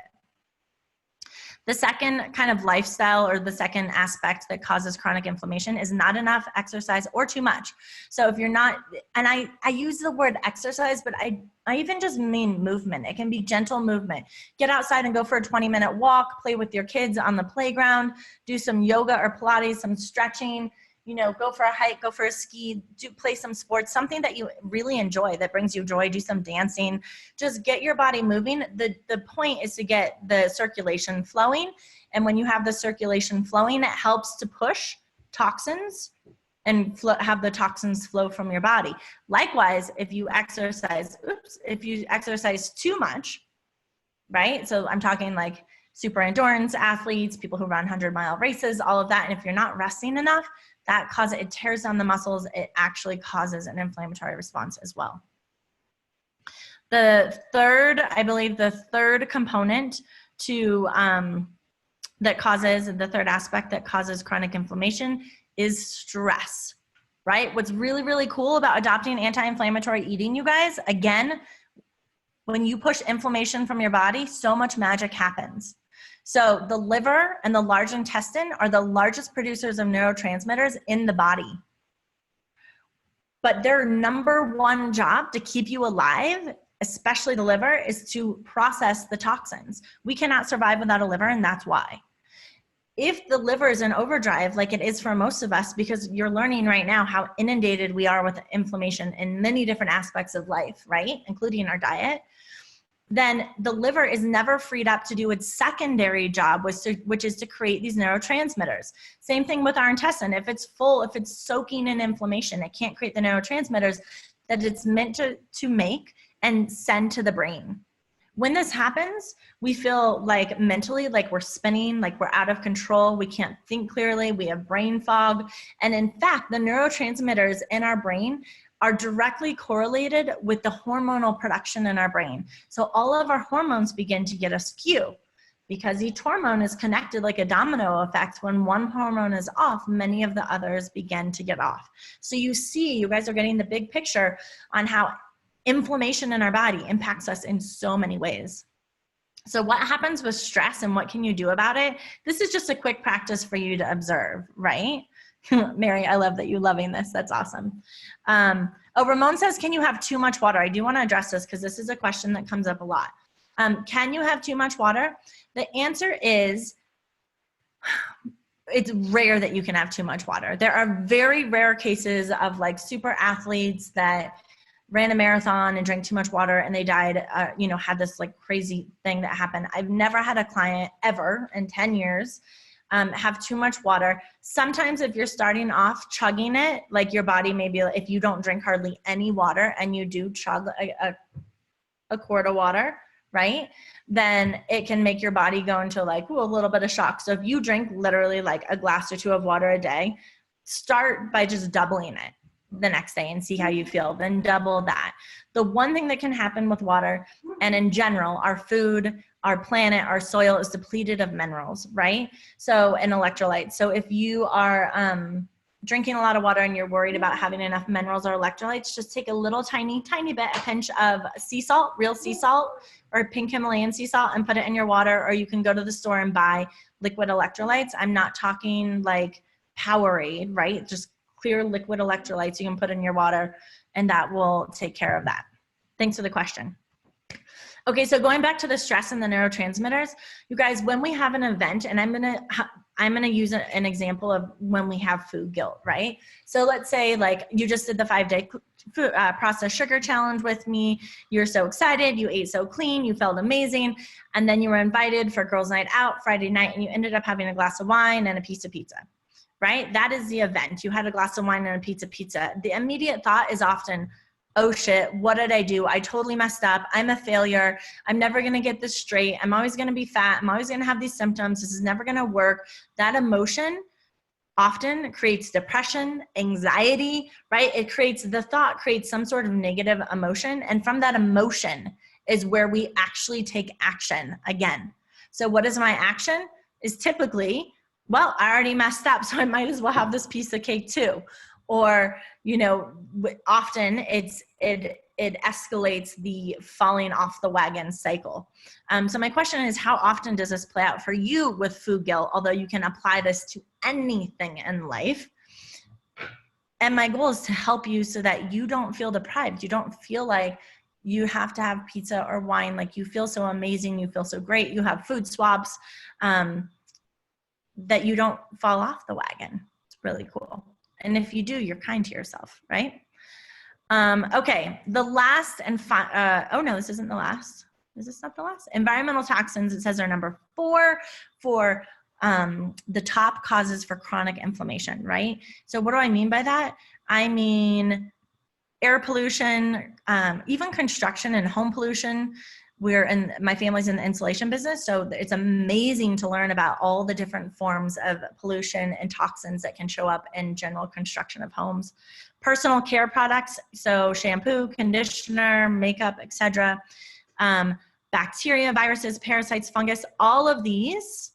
The second kind of lifestyle, or the second aspect that causes chronic inflammation, is not enough exercise or too much. So if you're not, and I use the word exercise, but I even just mean movement. It can be gentle movement. Get outside and go for a 20-minute walk, play with your kids on the playground, do some yoga or Pilates, some stretching, go for a hike, go for a ski, play some sports, something that you really enjoy, that brings you joy, do some dancing, just get your body moving. The point is to get the circulation flowing. And when you have the circulation flowing, it helps to push toxins and have the toxins flow from your body. Likewise, if you exercise too much, right? So I'm talking like super endurance athletes, people who run 100-mile races, all of that. And if you're not resting enough, it tears down the muscles. It actually causes an inflammatory response as well. The third component to the third aspect that causes chronic inflammation is stress, right? What's really, really cool about adopting anti-inflammatory eating, you guys, again, when you push inflammation from your body, so much magic happens. So the liver and the large intestine are the largest producers of neurotransmitters in the body. But their #1 job to keep you alive, especially the liver, is to process the toxins. We cannot survive without a liver, and that's why. If the liver is in overdrive, like it is for most of us, because you're learning right now how inundated we are with inflammation in many different aspects of life, right? Including our diet, then the liver is never freed up to do its secondary job, which is to create these neurotransmitters. Same thing with our intestine. If it's full, if it's soaking in inflammation, it can't create the neurotransmitters that it's meant to make and send to the brain. When this happens, we feel like mentally, like we're spinning, like we're out of control. We can't think clearly. We have brain fog. And in fact, the neurotransmitters in our brain are directly correlated with the hormonal production in our brain. So all of our hormones begin to get askew because each hormone is connected like a domino effect. When one hormone is off, many of the others begin to get off. So you guys are getting the big picture on how inflammation in our body impacts us in so many ways. So what happens with stress and what can you do about it? This is just a quick practice for you to observe, right? Mary, I love that you're loving this. That's awesome. Ramon says, can you have too much water? I do want to address this because this is a question that comes up a lot. Can you have too much water? The answer is, it's rare that you can have too much water. There are very rare cases of like super athletes that ran a marathon and drank too much water and they died, had this like crazy thing that happened. I've never had a client ever in 10 years have too much water. Sometimes if you're starting off chugging it, like your body maybe, if you don't drink hardly any water and you do chug a quart of water, right? Then it can make your body go into like, a little bit of shock. So if you drink literally like a glass or two of water a day, start by just doubling it the next day and see how you feel, then double that. The one thing that can happen with water, and in general, our food, our planet, our soil is depleted of minerals, right? So, and electrolytes. So if you are drinking a lot of water and you're worried about having enough minerals or electrolytes, just take a little tiny bit, a pinch of sea salt, real sea salt, or pink Himalayan sea salt, and put it in your water, or you can go to the store and buy liquid electrolytes. I'm not talking like Powerade, right? Just clear liquid electrolytes you can put in your water, and that will take care of that. Thanks for the question. Okay, so going back to the stress and the neurotransmitters, you guys, when we have an event, and I'm gonna use an example of when we have food guilt, right? So let's say like you just did the 5-day processed sugar challenge with me. You're so excited, you ate so clean, you felt amazing, and then you were invited for girls' night out Friday night, and you ended up having a glass of wine and a piece of pizza, right? That is the event. You had a glass of wine and a piece of pizza. The immediate thought is often, oh shit, what did I do? I totally messed up. I'm a failure. I'm never going to get this straight. I'm always going to be fat. I'm always going to have these symptoms. This is never going to work. That emotion often creates depression, anxiety, right? The thought creates some sort of negative emotion. And from that emotion is where we actually take action again. So what is my action? Is typically, well, I already messed up, so I might as well have this piece of cake too. Or, you know, often it escalates the falling off the wagon cycle. So my question is, how often does this play out for you with food guilt? Although you can apply this to anything in life. And my goal is to help you so that you don't feel deprived. You don't feel like you have to have pizza or wine. Like you feel so amazing. You feel so great. You have food swabs, that you don't fall off the wagon. It's really cool. And if you do, you're kind to yourself, right? Okay, the last and oh no, this isn't the last. Is this not the last? Environmental toxins, it says are number 4 for the top causes for chronic inflammation, right? So what do I mean by that? I mean air pollution, even construction and home pollution. My family's in the insulation business, so it's amazing to learn about all the different forms of pollution and toxins that can show up in general construction of homes. Personal care products, so shampoo, conditioner, makeup, etc. Bacteria, viruses, parasites, fungus, all of these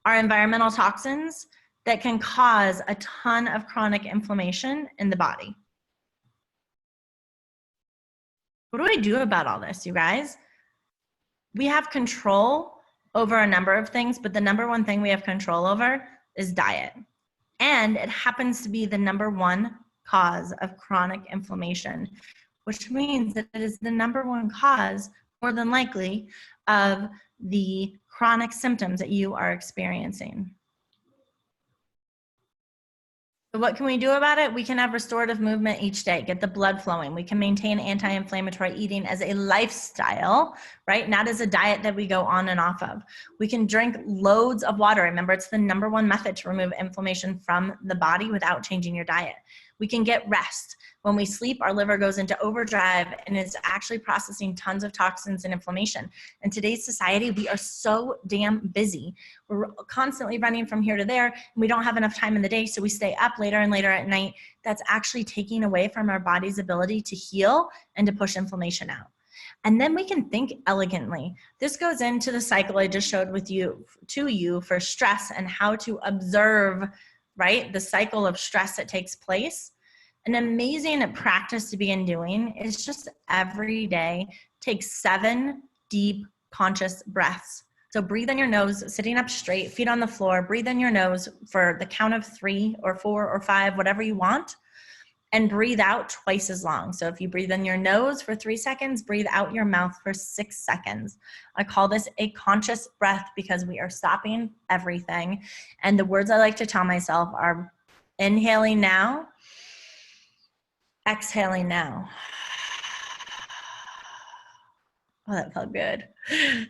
are environmental toxins that can cause a ton of chronic inflammation in the body. What do I do about all this, you guys? We have control over a number of things, but the number one thing we have control over is diet. And it happens to be the number one cause of chronic inflammation, which means that it is the number one cause, more than likely, of the chronic symptoms that you are experiencing. So what can we do about it? We can have restorative movement each day, get the blood flowing. We can maintain anti-inflammatory eating as a lifestyle, right? Not as a diet that we go on and off of. We can drink loads of water. Remember, it's the number one method to remove inflammation from the body without changing your diet. We can get rest. When we sleep, our liver goes into overdrive and is actually processing tons of toxins and inflammation. In today's society, we are so damn busy. We're constantly running from here to there, and we don't have enough time in the day, so we stay up later and later at night. That's actually taking away from our body's ability to heal and to push inflammation out. And then we can think elegantly. This goes into the cycle I just showed to you for stress and how to observe, right, the cycle of stress that takes place. An amazing practice to begin doing is just every day, take 7 deep conscious breaths. So breathe in your nose, sitting up straight, feet on the floor, breathe in your nose for the count of 3 or 4 or 5, whatever you want, and breathe out twice as long. So if you breathe in your nose for 3 seconds, breathe out your mouth for 6 seconds. I call this a conscious breath because we are stopping everything. And the words I like to tell myself are inhaling now, exhaling now. Oh, that felt good.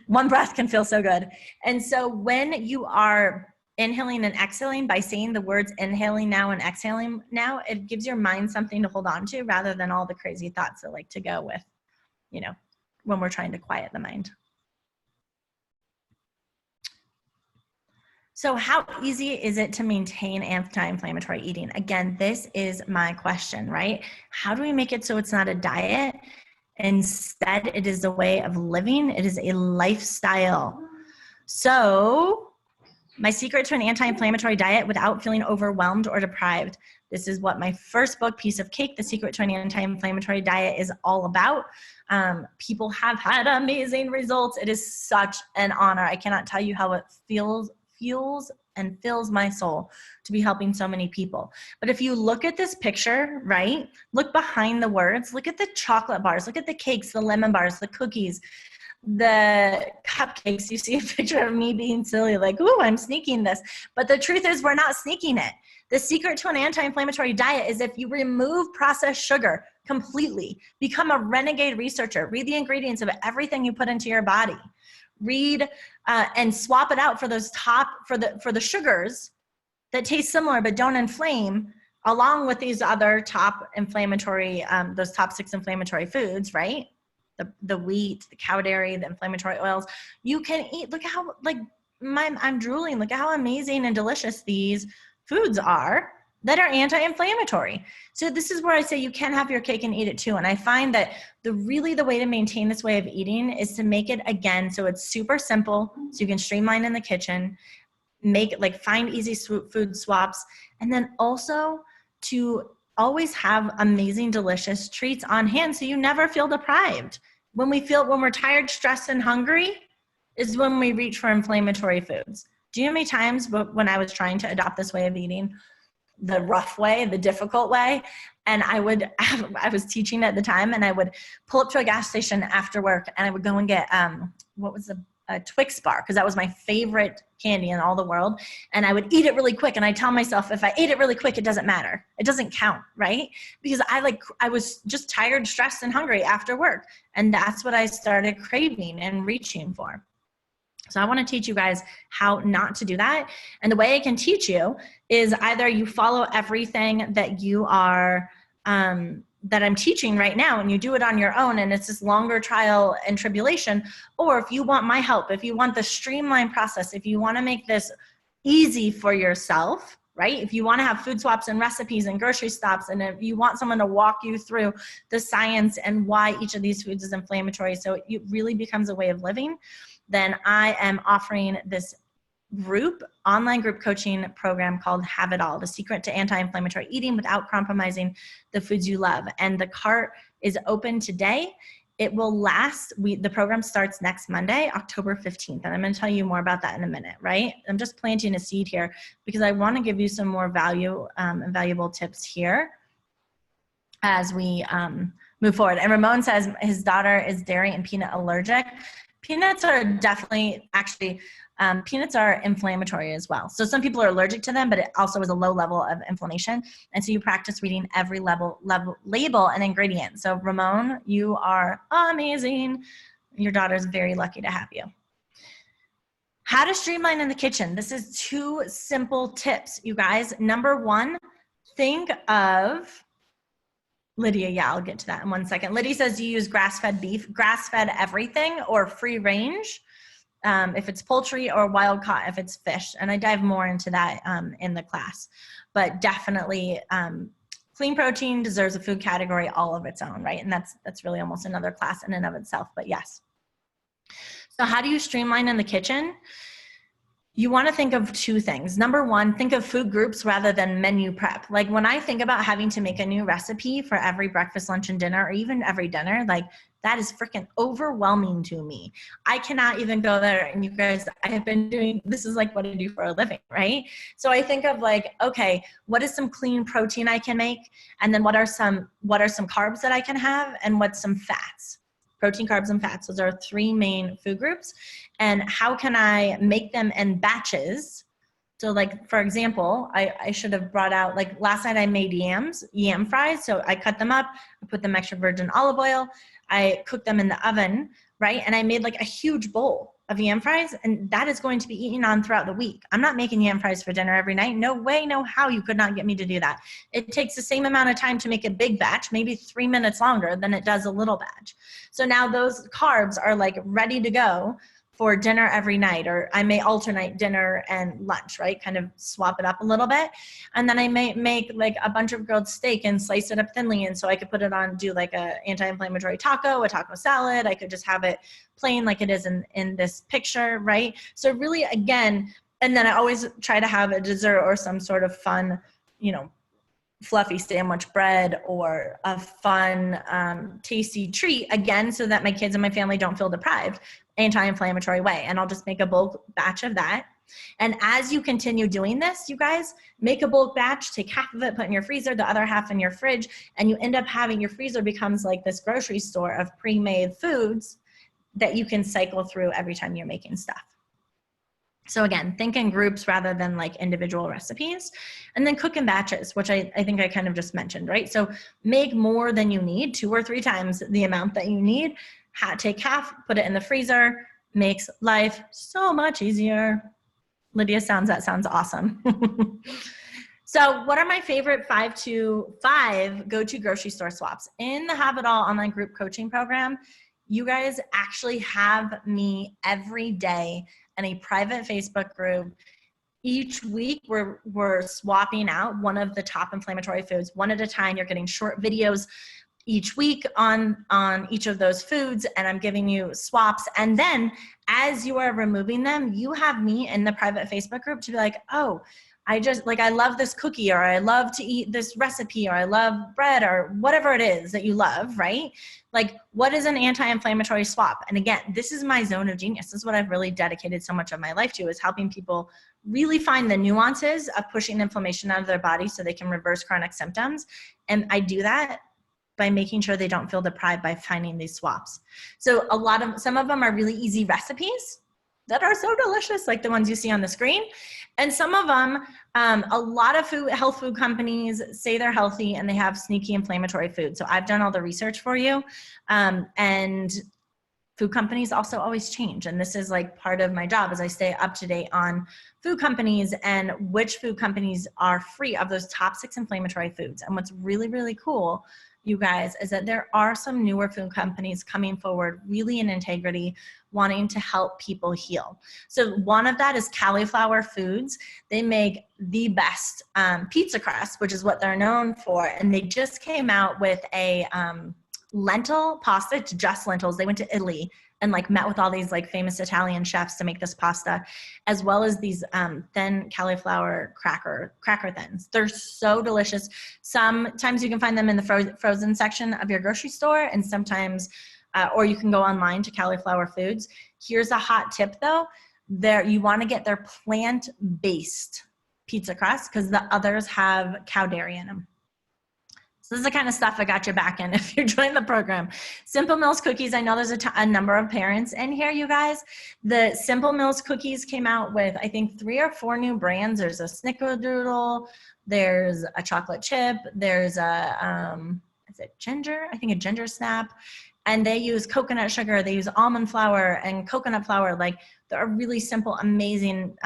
One breath can feel so good. And so when you are inhaling and exhaling by saying the words inhaling now and exhaling now, it gives your mind something to hold on to rather than all the crazy thoughts that like to go with, you know, when we're trying to quiet the mind. So how easy is it to maintain anti-inflammatory eating? Again, this is my question, right? How do we make it so it's not a diet? Instead, it is a way of living. It is a lifestyle. So my secret to an anti-inflammatory diet without feeling overwhelmed or deprived. This is what my first book, Piece of Cake, The Secret to an Anti-Inflammatory Diet, is all about. People have had amazing results. It is such an honor. I cannot tell you how it fuels and fills my soul to be helping so many people. But if you look at this picture, right, look behind the words, look at the chocolate bars, look at the cakes, the lemon bars, the cookies, the cupcakes, you see a picture of me being silly, like, ooh, I'm sneaking this. But the truth is we're not sneaking it. The secret to an anti-inflammatory diet is if you remove processed sugar completely, become a renegade researcher, read the ingredients of everything you put into your body, read and swap it out for those for the sugars that taste similar but don't inflame, along with these other top inflammatory, those top 6 inflammatory foods, right? The wheat, the cow dairy, the inflammatory oils. You can eat, look how, like, I'm drooling, look at how amazing and delicious these foods are that are anti-inflammatory. So this is where I say you can have your cake and eat it too. And I find that the way to maintain this way of eating is to make it, again, so it's super simple, so you can streamline in the kitchen, make it, like, find easy food swaps, and then also to always have amazing, delicious treats on hand so you never feel deprived. When we're tired, stressed, and hungry is when we reach for inflammatory foods. Do you know how many times when I was trying to adopt this way of eating, the rough way, the difficult way, and I was teaching at the time, and I would pull up to a gas station after work, and I would go and get, a Twix bar, because that was my favorite candy in all the world. And I would eat it really quick. And I tell myself, if I ate it really quick, it doesn't matter. It doesn't count, right? Because I was just tired, stressed, and hungry after work. And that's what I started craving and reaching for. So I want to teach you guys how not to do that. And the way I can teach you is either you follow everything that you are, that I'm teaching right now, and you do it on your own, and it's this longer trial and tribulation. Or if you want my help, if you want the streamlined process, if you want to make this easy for yourself, right? If you want to have food swaps and recipes and grocery stops, and if you want someone to walk you through the science and why each of these foods is inflammatory, so it really becomes a way of living, then I am offering this online group coaching program called Have It All, the secret to anti-inflammatory eating without compromising the foods you love. And the cart is open today. It will last, the program starts next Monday, October 15th. And I'm going to tell you more about that in a minute, right? I'm just planting a seed here because I want to give you some more value and valuable tips here as we move forward. And Ramon says his daughter is dairy and peanut allergic. Peanuts are definitely, peanuts are inflammatory as well. So some people are allergic to them, but it also is a low level of inflammation. And so you practice reading every label and ingredient. So Ramon, you are amazing. Your daughter's very lucky to have you. How to streamline in the kitchen. This is 2 simple tips, you guys. Number 1, think of Lydia, yeah, I'll get to that in 1 second. Lydia says, do you use grass-fed beef, grass-fed everything, or free range? If it's poultry, or wild caught if it's fish. And I dive more into that in the class. But definitely clean protein deserves a food category all of its own, right? And that's really almost another class in and of itself, but yes. So how do you streamline in the kitchen? You want to think of 2 things. Number 1, think of food groups rather than menu prep. Like when I think about having to make a new recipe for every breakfast, lunch, and dinner, or even every dinner, like that is freaking overwhelming to me. I cannot even go there. And you guys, I have been doing, this is like what I do for a living, right? So I think of like, okay, what is some clean protein I can make? And then what are some carbs that I can have? And what's some fats? Protein, carbs, and fats. Those are 3 main food groups. And how can I make them in batches? So like, for example, I should have brought out, like last night I made yam fries. So I cut them up, I put them extra virgin olive oil, I cooked them in the oven, right? And I made like a huge bowl of yam fries, and that is going to be eaten on throughout the week. I'm not making yam fries for dinner every night. No way, no how. You could not get me to do that. It takes the same amount of time to make a big batch, maybe 3 minutes longer than it does a little batch. So now those carbs are like ready to go for dinner every night, or I may alternate dinner and lunch, right? Kind of swap it up a little bit. And then I may make like a bunch of grilled steak and slice it up thinly. And so I could put it on, do like a anti-inflammatory taco, a taco salad. I could just have it plain like it is in this picture, right? So really, again, and then I always try to have a dessert or some sort of fun, fluffy sandwich bread or a fun, tasty treat, again, so that my kids and my family don't feel deprived, anti-inflammatory way. And I'll just make a bulk batch of that. And as you continue doing this, you guys, make a bulk batch, take half of it, put in your freezer, the other half in your fridge, and you end up having, your freezer becomes like this grocery store of pre-made foods that you can cycle through every time you're making stuff. So again, think in groups rather than like individual recipes, and then cook in batches, which I think I kind of just mentioned, right? So make more than you need, 2 or 3 times the amount that you need, take half, put it in the freezer, makes life so much easier. Lydia that sounds awesome. So what are my favorite 5 to 5 go-to grocery store swaps? In the Have It All online group coaching program, you guys actually have me every day in a private Facebook group. Each week, we're swapping out one of the top inflammatory foods, one at a time. You're getting short videos each week on each of those foods, and I'm giving you swaps. And then as you are removing them, you have me in the private Facebook group to be like, oh, I love this cookie, or I love to eat this recipe, or I love bread, or whatever it is that you love, right? Like, what is an anti-inflammatory swap? And again, this is my zone of genius. This is what I've really dedicated so much of my life to, is helping people really find the nuances of pushing inflammation out of their body so they can reverse chronic symptoms. And I do that by making sure they don't feel deprived by finding these swaps. So some of them are really easy recipes that are so delicious, like the ones you see on the screen. And some of them, a lot of health food companies say they're healthy and they have sneaky inflammatory food. So I've done all the research for you. And food companies also always change. And this is like part of my job, as I stay up to date on food companies and which food companies are free of those top 6 inflammatory foods. And what's really, really cool, you guys, is that there are some newer food companies coming forward really in integrity, wanting to help people heal. So one of that is Cauliflower Foods. They make the best pizza crust, which is what they're known for. And they just came out with a lentil pasta. It's just lentils. They went to Italy and like met with all these like famous Italian chefs to make this pasta, as well as these thin cauliflower cracker thins. They're so delicious. Sometimes you can find them in the frozen section of your grocery store, and sometimes, or you can go online to Cauliflower Foods. Here's a hot tip though. You want to get their plant-based pizza crust, because the others have cow dairy in them. So this is the kind of stuff I got your back in if you're joining the program. Simple Mills cookies. I know there's a number of parents in here, you guys. The Simple Mills cookies came out with, I think, 3 or 4 new brands. There's a snickerdoodle. There's a chocolate chip. There's a, is it ginger? I think a ginger snap. And they use coconut sugar. They use almond flour and coconut flour. Like, they're really simple, amazing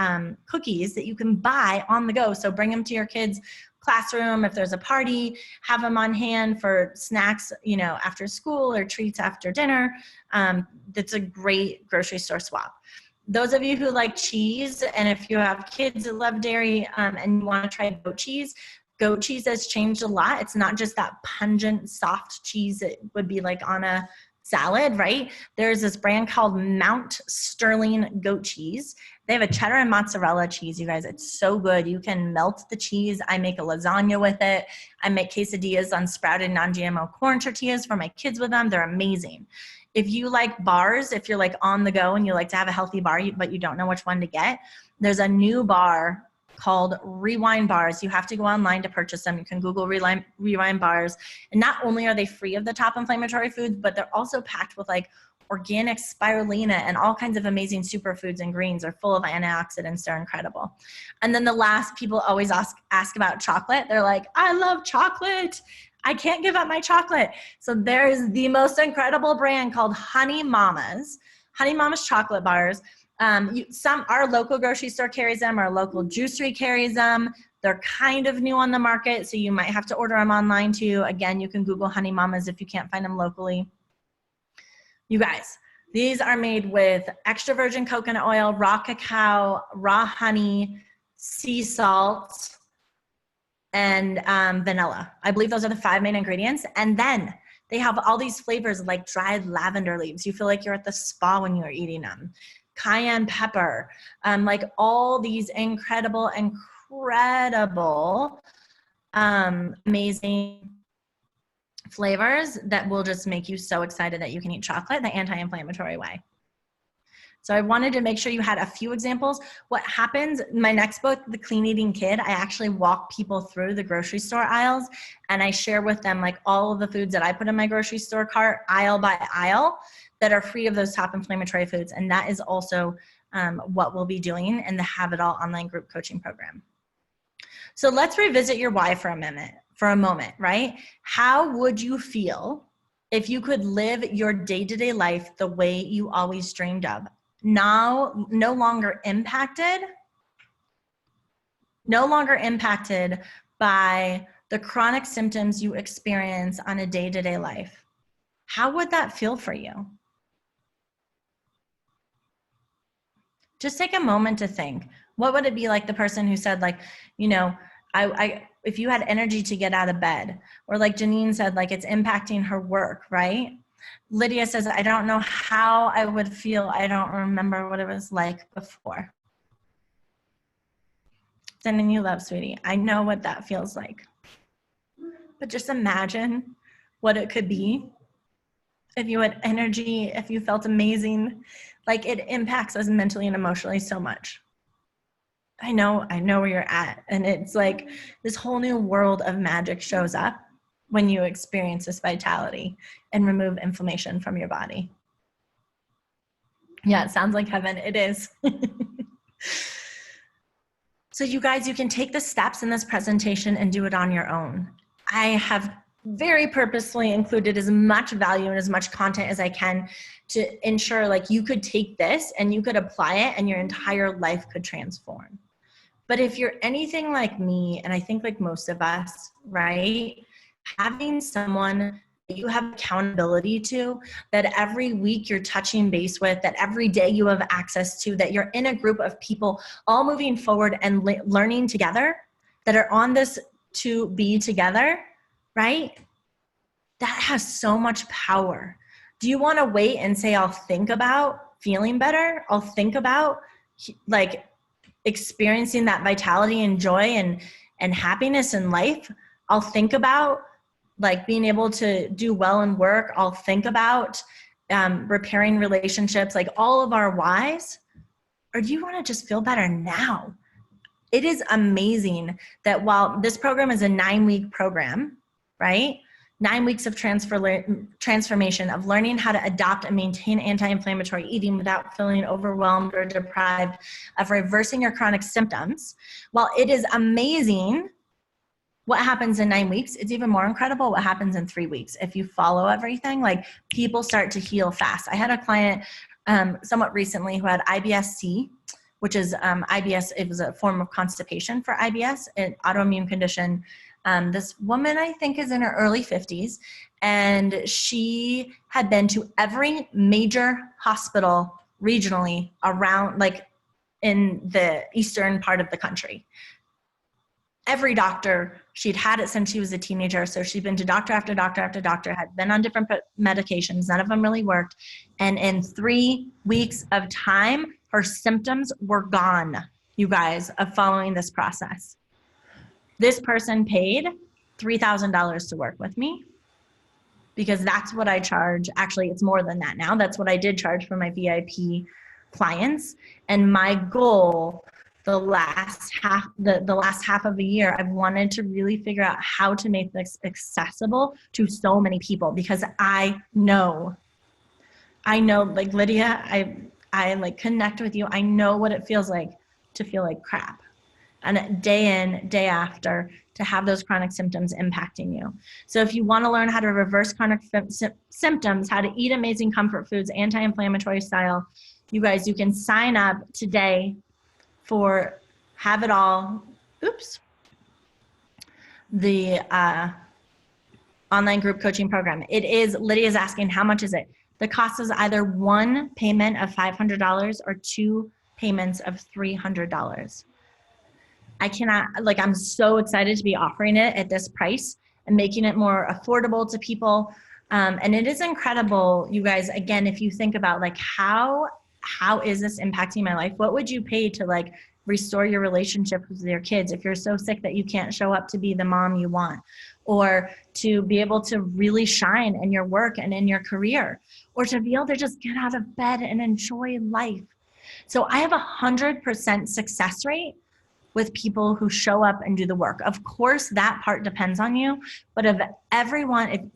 cookies that you can buy on the go. So bring them to your kids' classroom. If there's a party, have them on hand for snacks, after school, or treats after dinner. That's a great grocery store swap. Those of you who like cheese, and if you have kids that love dairy and you want to try goat cheese has changed a lot. It's not just that pungent, soft cheese that would be like on a salad, right? There's this brand called Mount Sterling goat cheese. They have a cheddar and mozzarella cheese, you guys. It's so good. You can melt the cheese. I make a lasagna with it. I make quesadillas on sprouted non-GMO corn tortillas for my kids with them. They're amazing. If you like bars, if you're like on the go and you like to have a healthy bar, but you don't know which one to get, there's a new bar called Rewind Bars. You have to go online to purchase them. You can Google Rewind Bars. And not only are they free of the top inflammatory foods, but they're also packed with like organic spirulina and all kinds of amazing superfoods and greens. Are full of antioxidants. They're incredible. And then the last, people always ask about chocolate. They're like, I love chocolate. I can't give up my chocolate. So there's the most incredible brand called Honey Mama's chocolate bars. Our local grocery store carries them. Our local juicery carries them. They're kind of new on the market, so you might have to order them online too. Again, you can Google Honey Mamas if you can't find them locally. You guys, these are made with extra virgin coconut oil, raw cacao, raw honey, sea salt, and vanilla. I believe those are the 5 main ingredients. And then they have all these flavors like dried lavender leaves. You feel like you're at the spa when you're eating them. Cayenne pepper, like all these incredible, amazing flavors that will just make you so excited that you can eat chocolate the anti-inflammatory way. So I wanted to make sure you had a few examples. What happens, my next book, The Clean Eating Kid, I actually walk people through the grocery store aisles, and I share with them like all of the foods that I put in my grocery store cart, aisle by aisle. that are free of those top inflammatory foods. And that is also what we'll be doing in the Have It All online group coaching program. So let's revisit your why for a moment, right? How would you feel if you could live your day-to-day life the way you always dreamed of? Now, no longer impacted by the chronic symptoms you experience on a day-to-day life. How would that feel for you? Just take a moment to think. What would it be like the person who said, like, you know, if you had energy to get out of bed, or like Janine said, like it's impacting her work, right? Lydia says, I don't know how I would feel. I don't remember what it was like before. Sending you love, sweetie. I know what that feels like. But just imagine what it could be if you had energy, if you felt amazing. Like, it impacts us mentally and emotionally so much. I know where you're at. And it's like this whole new world of magic shows up when you experience this vitality and remove inflammation from your body. Yeah, it sounds like heaven. It is. So you guys, you can take the steps in this presentation and do it on your own. I have very purposefully included as much value and as much content as I can to ensure like you could take this and you could apply it and your entire life could transform. But if you're anything like me, and I think like most of us, right, having someone that you have accountability to, that every week you're touching base with, that every day you have access to, that you're in a group of people all moving forward and learning together, that are on this to be together, right? That has so much power. Do you want to wait and say, I'll think about feeling better? I'll think about like experiencing that vitality and joy and happiness in life? I'll think about like being able to do well in work. I'll think about repairing relationships, like all of our whys. Or do you want to just feel better now? It is amazing that while this program is a 9-week program, right? 9 weeks of transformation, of learning how to adopt and maintain anti-inflammatory eating without feeling overwhelmed or deprived, of reversing your chronic symptoms. While it is amazing what happens in 9 weeks, it's even more incredible what happens in 3 weeks. If you follow everything, like people start to heal fast. I had a client somewhat recently who had IBS-C, which is IBS. It was a form of constipation for IBS, an autoimmune condition. This woman, I think, is in her early 50s, and she had been to every major hospital regionally around, like in the eastern part of the country. Every doctor, she'd had it since she was a teenager, so she'd been to doctor after doctor after doctor, had been on different medications, none of them really worked, and in 3 weeks of time, her symptoms were gone, you guys, of following this process. This person paid $3,000 to work with me because that's what I charge. Actually, it's more than that now. That's what I did charge for my VIP clients. And my goal, the last half of the year, I've wanted to really figure out how to make this accessible to so many people, because I know, like Lydia, I like connect with you. I know what it feels like to feel like crap. And day in, day after, to have those chronic symptoms impacting you. So if you want to learn how to reverse chronic symptoms, how to eat amazing comfort foods, anti-inflammatory style, you guys, you can sign up today for Have It All. Oops. The online group coaching program. It is, Lydia's asking, how much is it? The cost is either one payment of $500 or 2 payments of $300. I cannot, like, I'm so excited to be offering it at this price and making it more affordable to people. And it is incredible, you guys, again, if you think about like, how is this impacting my life? What would you pay to like restore your relationship with your kids if you're so sick that you can't show up to be the mom you want, or to be able to really shine in your work and in your career, or to be able to just get out of bed and enjoy life? So I have 100% success rate with people who show up and do the work. Of course, that part depends on you, but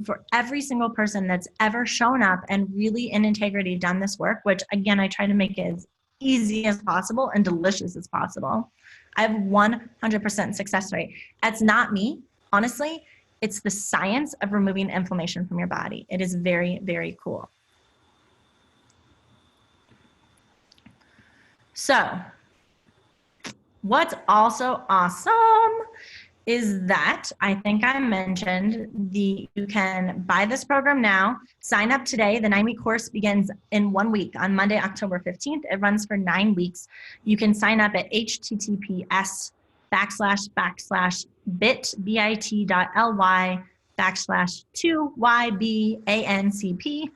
for every single person that's ever shown up and really in integrity done this work, which again, I try to make it as easy as possible and delicious as possible, I have 100% success rate. That's not me, honestly. It's the science of removing inflammation from your body. It is very, very cool. So, what's also awesome is that I think I mentioned you can buy this program now, sign up today. The 9-week course begins in 1 week on Monday, October 15th. It runs for 9 weeks. You can sign up at https://bit.ly/2YBANCP.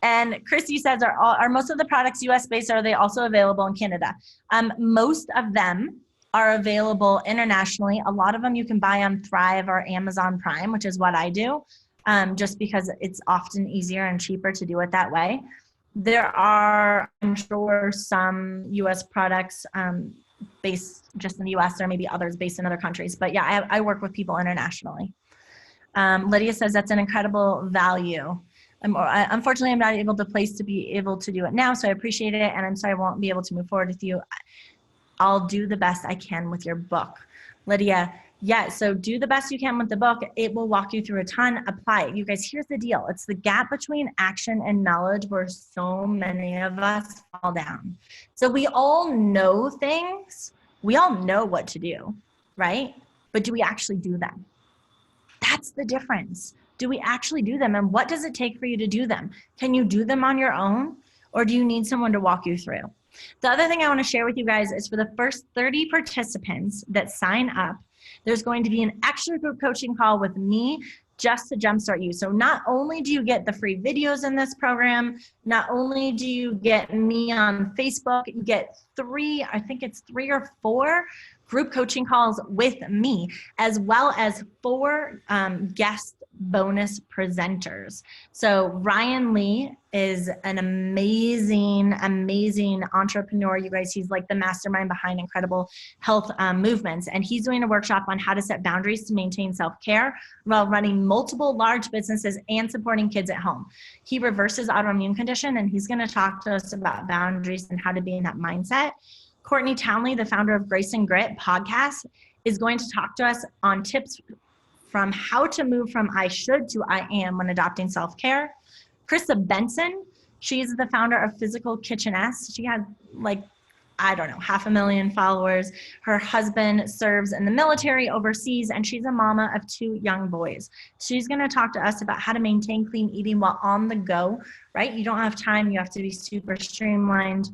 And Christy says, are most of the products US based, or are they also available in Canada? Most of them are available internationally. A lot of them you can buy on Thrive or Amazon Prime, which is what I do, just because it's often easier and cheaper to do it that way. There are, I'm sure, some US products based just in the US. There may be others based in other countries. But yeah, I work with people internationally. Lydia says, that's an incredible value. Unfortunately, I'm not able to be able to do it now, so I appreciate it, and I'm sorry I won't be able to move forward with you. I'll do the best I can with your book. Lydia, yeah, so do the best you can with the book. It will walk you through a ton. Apply it. You guys, here's the deal. It's the gap between action and knowledge where so many of us fall down. So we all know things. We all know what to do, right? But do we actually do them? That's the difference. Do we actually do them? And what does it take for you to do them? Can you do them on your own, or do you need someone to walk you through? The other thing I want to share with you guys is for the first 30 participants that sign up, there's going to be an extra group coaching call with me just to jumpstart you. So not only do you get the free videos in this program, not only do you get me on Facebook, you get 3 or 4 group coaching calls with me, as well as 4 guest bonus presenters. So Ryan Lee is an amazing entrepreneur. You guys, he's like the mastermind behind incredible health movements. And he's doing a workshop on how to set boundaries to maintain self-care while running multiple large businesses and supporting kids at home. He reverses autoimmune condition, and he's going to talk to us about boundaries and how to be in that mindset. Courtney Townley, the founder of Grace and Grit podcast, is going to talk to us on tips from how to move from I should to I am when adopting self-care. Krista Benson, she's the founder of Physical Kitcheness. She had 500,000 followers. Her husband serves in the military overseas, and she's a mama of 2 young boys. She's gonna talk to us about how to maintain clean eating while on the go, right? You don't have time, you have to be super streamlined.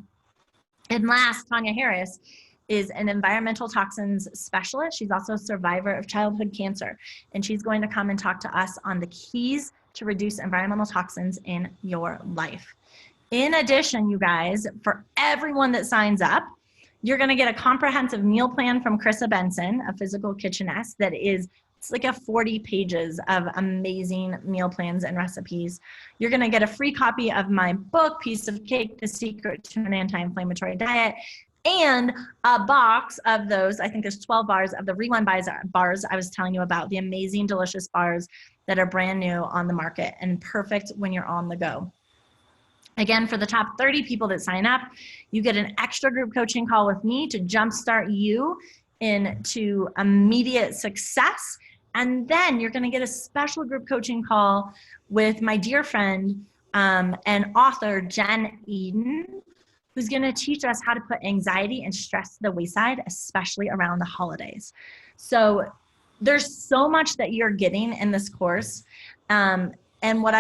And last, Tanya Harris is an environmental toxins specialist. She's also a survivor of childhood cancer. And she's going to come and talk to us on the keys to reduce environmental toxins in your life. In addition, you guys, for everyone that signs up, you're gonna get a comprehensive meal plan from Krista Benson, a Physical Kitcheness, it's like 40 pages of amazing meal plans and recipes. You're gonna get a free copy of my book, Piece of Cake, The Secret to an Anti-Inflammatory Diet, and a box of those, I think there's 12 bars of the Rewind bars I was telling you about, the amazing, delicious bars that are brand new on the market and perfect when you're on the go. Again, for the top 30 people that sign up, you get an extra group coaching call with me to jumpstart you into immediate success. And then you're gonna get a special group coaching call with my dear friend and author, Jen Eden, who's gonna teach us how to put anxiety and stress to the wayside, especially around the holidays. So there's so much that you're getting in this course. And what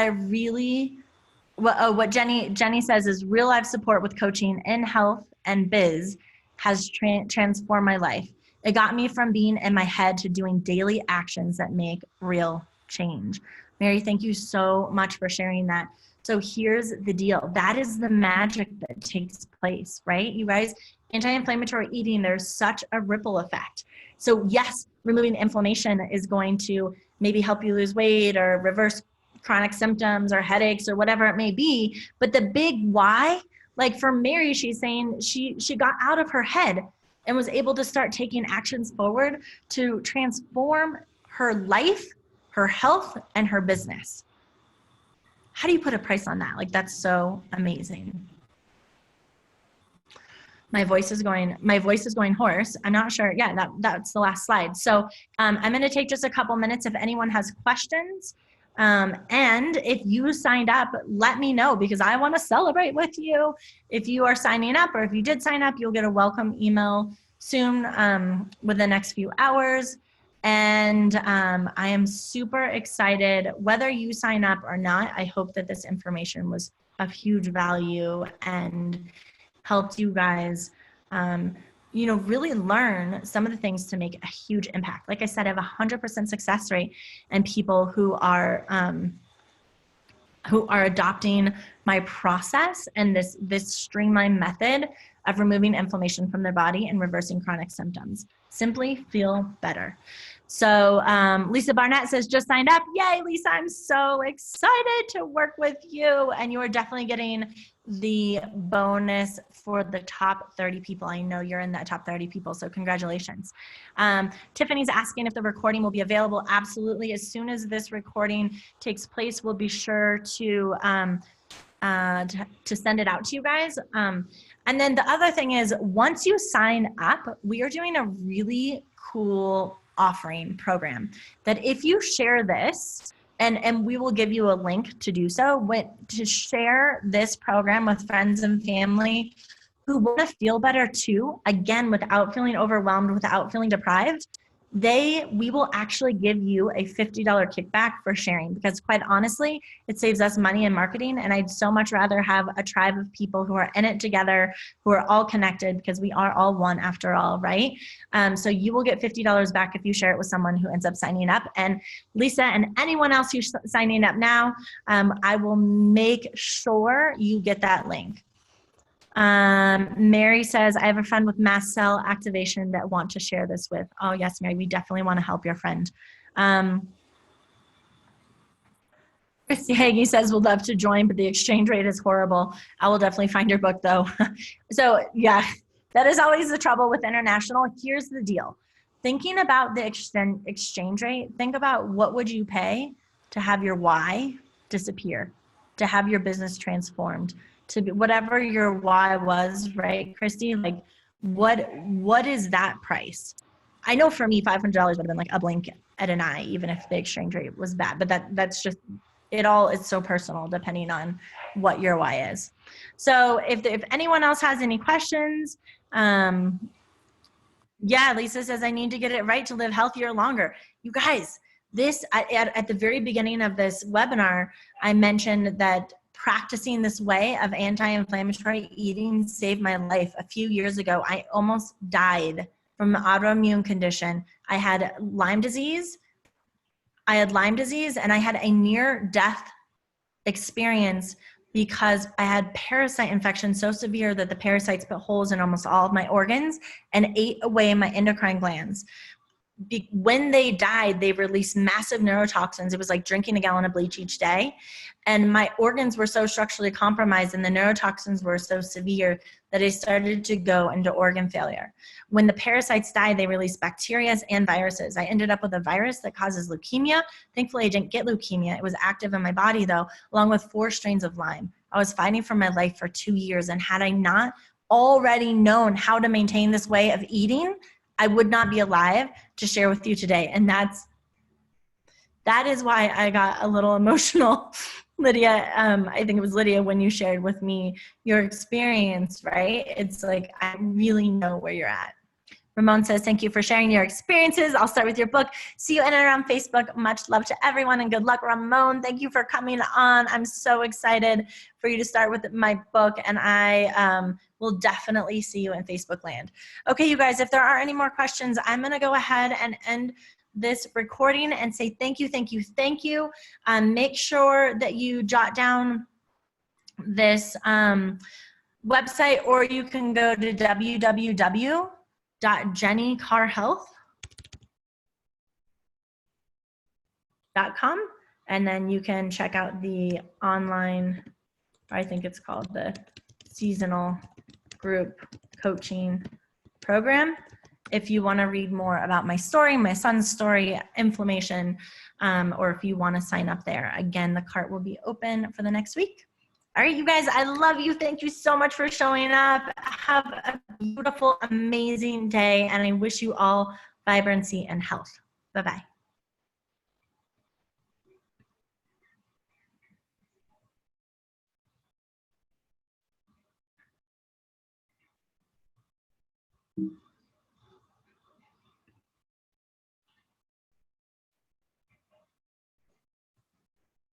Jenny says is real life support with coaching in health and biz has transformed my life. It got me from being in my head to doing daily actions that make real change. Mary, thank you so much for sharing that. So here's the deal. That is the magic that takes place, right? You guys, anti-inflammatory eating, there's such a ripple effect. So yes, removing inflammation is going to maybe help you lose weight or reverse chronic symptoms or headaches or whatever it may be. But the big why, Like for Mary, she's saying she got out of her head and was able to start taking actions forward to transform her life, her health, and her business. How do you put a price on that? Like, that's so amazing. My voice is going hoarse. I'm not sure. Yeah, that's the last slide. So I'm going to take just a couple minutes if anyone has questions. And if you signed up, let me know, because I want to celebrate with you. If you are signing up, or if you did sign up, you'll get a welcome email soon, within the next few hours. And I am super excited. Whether you sign up or not, I hope that this information was of huge value and helped you guys, you know, really learn some of the things to make a huge impact. Like I said, I have a 100% success rate in people who are adopting my process and this streamlined method of removing inflammation from their body and reversing chronic symptoms. Simply feel better. So Lisa Barnett says, just signed up. Yay, Lisa, I'm so excited to work with you. And you are definitely getting the bonus for the top 30 people. I know you're in that top 30 people, so congratulations. Tiffany's asking if the recording will be available. Absolutely. As soon as this recording takes place, we'll be sure to send it out to you guys. And then the other thing is, once you sign up, we are doing a really cool offering program that if you share this, and we will give you a link to do so, to share this program with friends and family who want to feel better too, again, without feeling overwhelmed, without feeling deprived, we will actually give you a $50 kickback for sharing, because quite honestly, it saves us money in marketing. And I'd so much rather have a tribe of people who are in it together, who are all connected, because we are all one after all, right? So you will get $50 back if you share it with someone who ends up signing up. And Lisa and anyone else who's signing up now, I will make sure you get that link. Mary says, I have a friend with mast cell activation that want to share this with. Oh yes, Mary, we definitely want to help your friend. Christy Hagee says, would love to join, but the exchange rate is horrible. I will definitely find your book though. So yeah, that is always the trouble with international. Here's the deal. Thinking about the exchange rate, think about what would you pay to have your why disappear, to have your business transformed, to be, whatever your why was, right, Christy? Like, what is that price? I know for me, $500 would have been like a blink at an eye, even if the exchange rate was bad. But that's just it. All is so personal, depending on what your why is. So if anyone else has any questions, yeah, Lisa says, I need to get it right to live healthier longer. You guys, this at the very beginning of this webinar, I mentioned that practicing this way of anti-inflammatory eating saved my life. A few years ago, I almost died from an autoimmune condition. I had Lyme disease. And I had a near-death experience because I had parasite infection so severe that the parasites put holes in almost all of my organs and ate away my endocrine glands. When they died, they released massive neurotoxins. It was like drinking a gallon of bleach each day. And my organs were so structurally compromised and the neurotoxins were so severe that I started to go into organ failure. When the parasites died, they released bacteria and viruses. I ended up with a virus that causes leukemia. Thankfully, I didn't get leukemia. It was active in my body though, along with 4 strains of Lyme. I was fighting for my life for 2 years. And had I not already known how to maintain this way of eating, I would not be alive to share with you today. And that is why I got a little emotional. Lydia, I think it was Lydia when you shared with me your experience, right? It's like, I really know where you're at. Ramon says, thank you for sharing your experiences. I'll start with your book. See you in and around Facebook. Much love to everyone and good luck, Ramon. Thank you for coming on. I'm so excited for you to start with my book, and I will definitely see you in Facebook land. Okay, you guys, if there are any more questions, I'm going to go ahead and end this recording and say thank you, thank you, thank you. Make sure that you jot down this website, or you can go to www.jennycarhealth.com, and then you can check out the online, I think it's called the seasonal group coaching program. If you want to read more about my story, my son's story, inflammation, or if you want to sign up there, again, the cart will be open for the next week. All right, you guys, I love you. Thank you so much for showing up. Have a beautiful, amazing day, and I wish you all vibrancy and health. Bye-bye.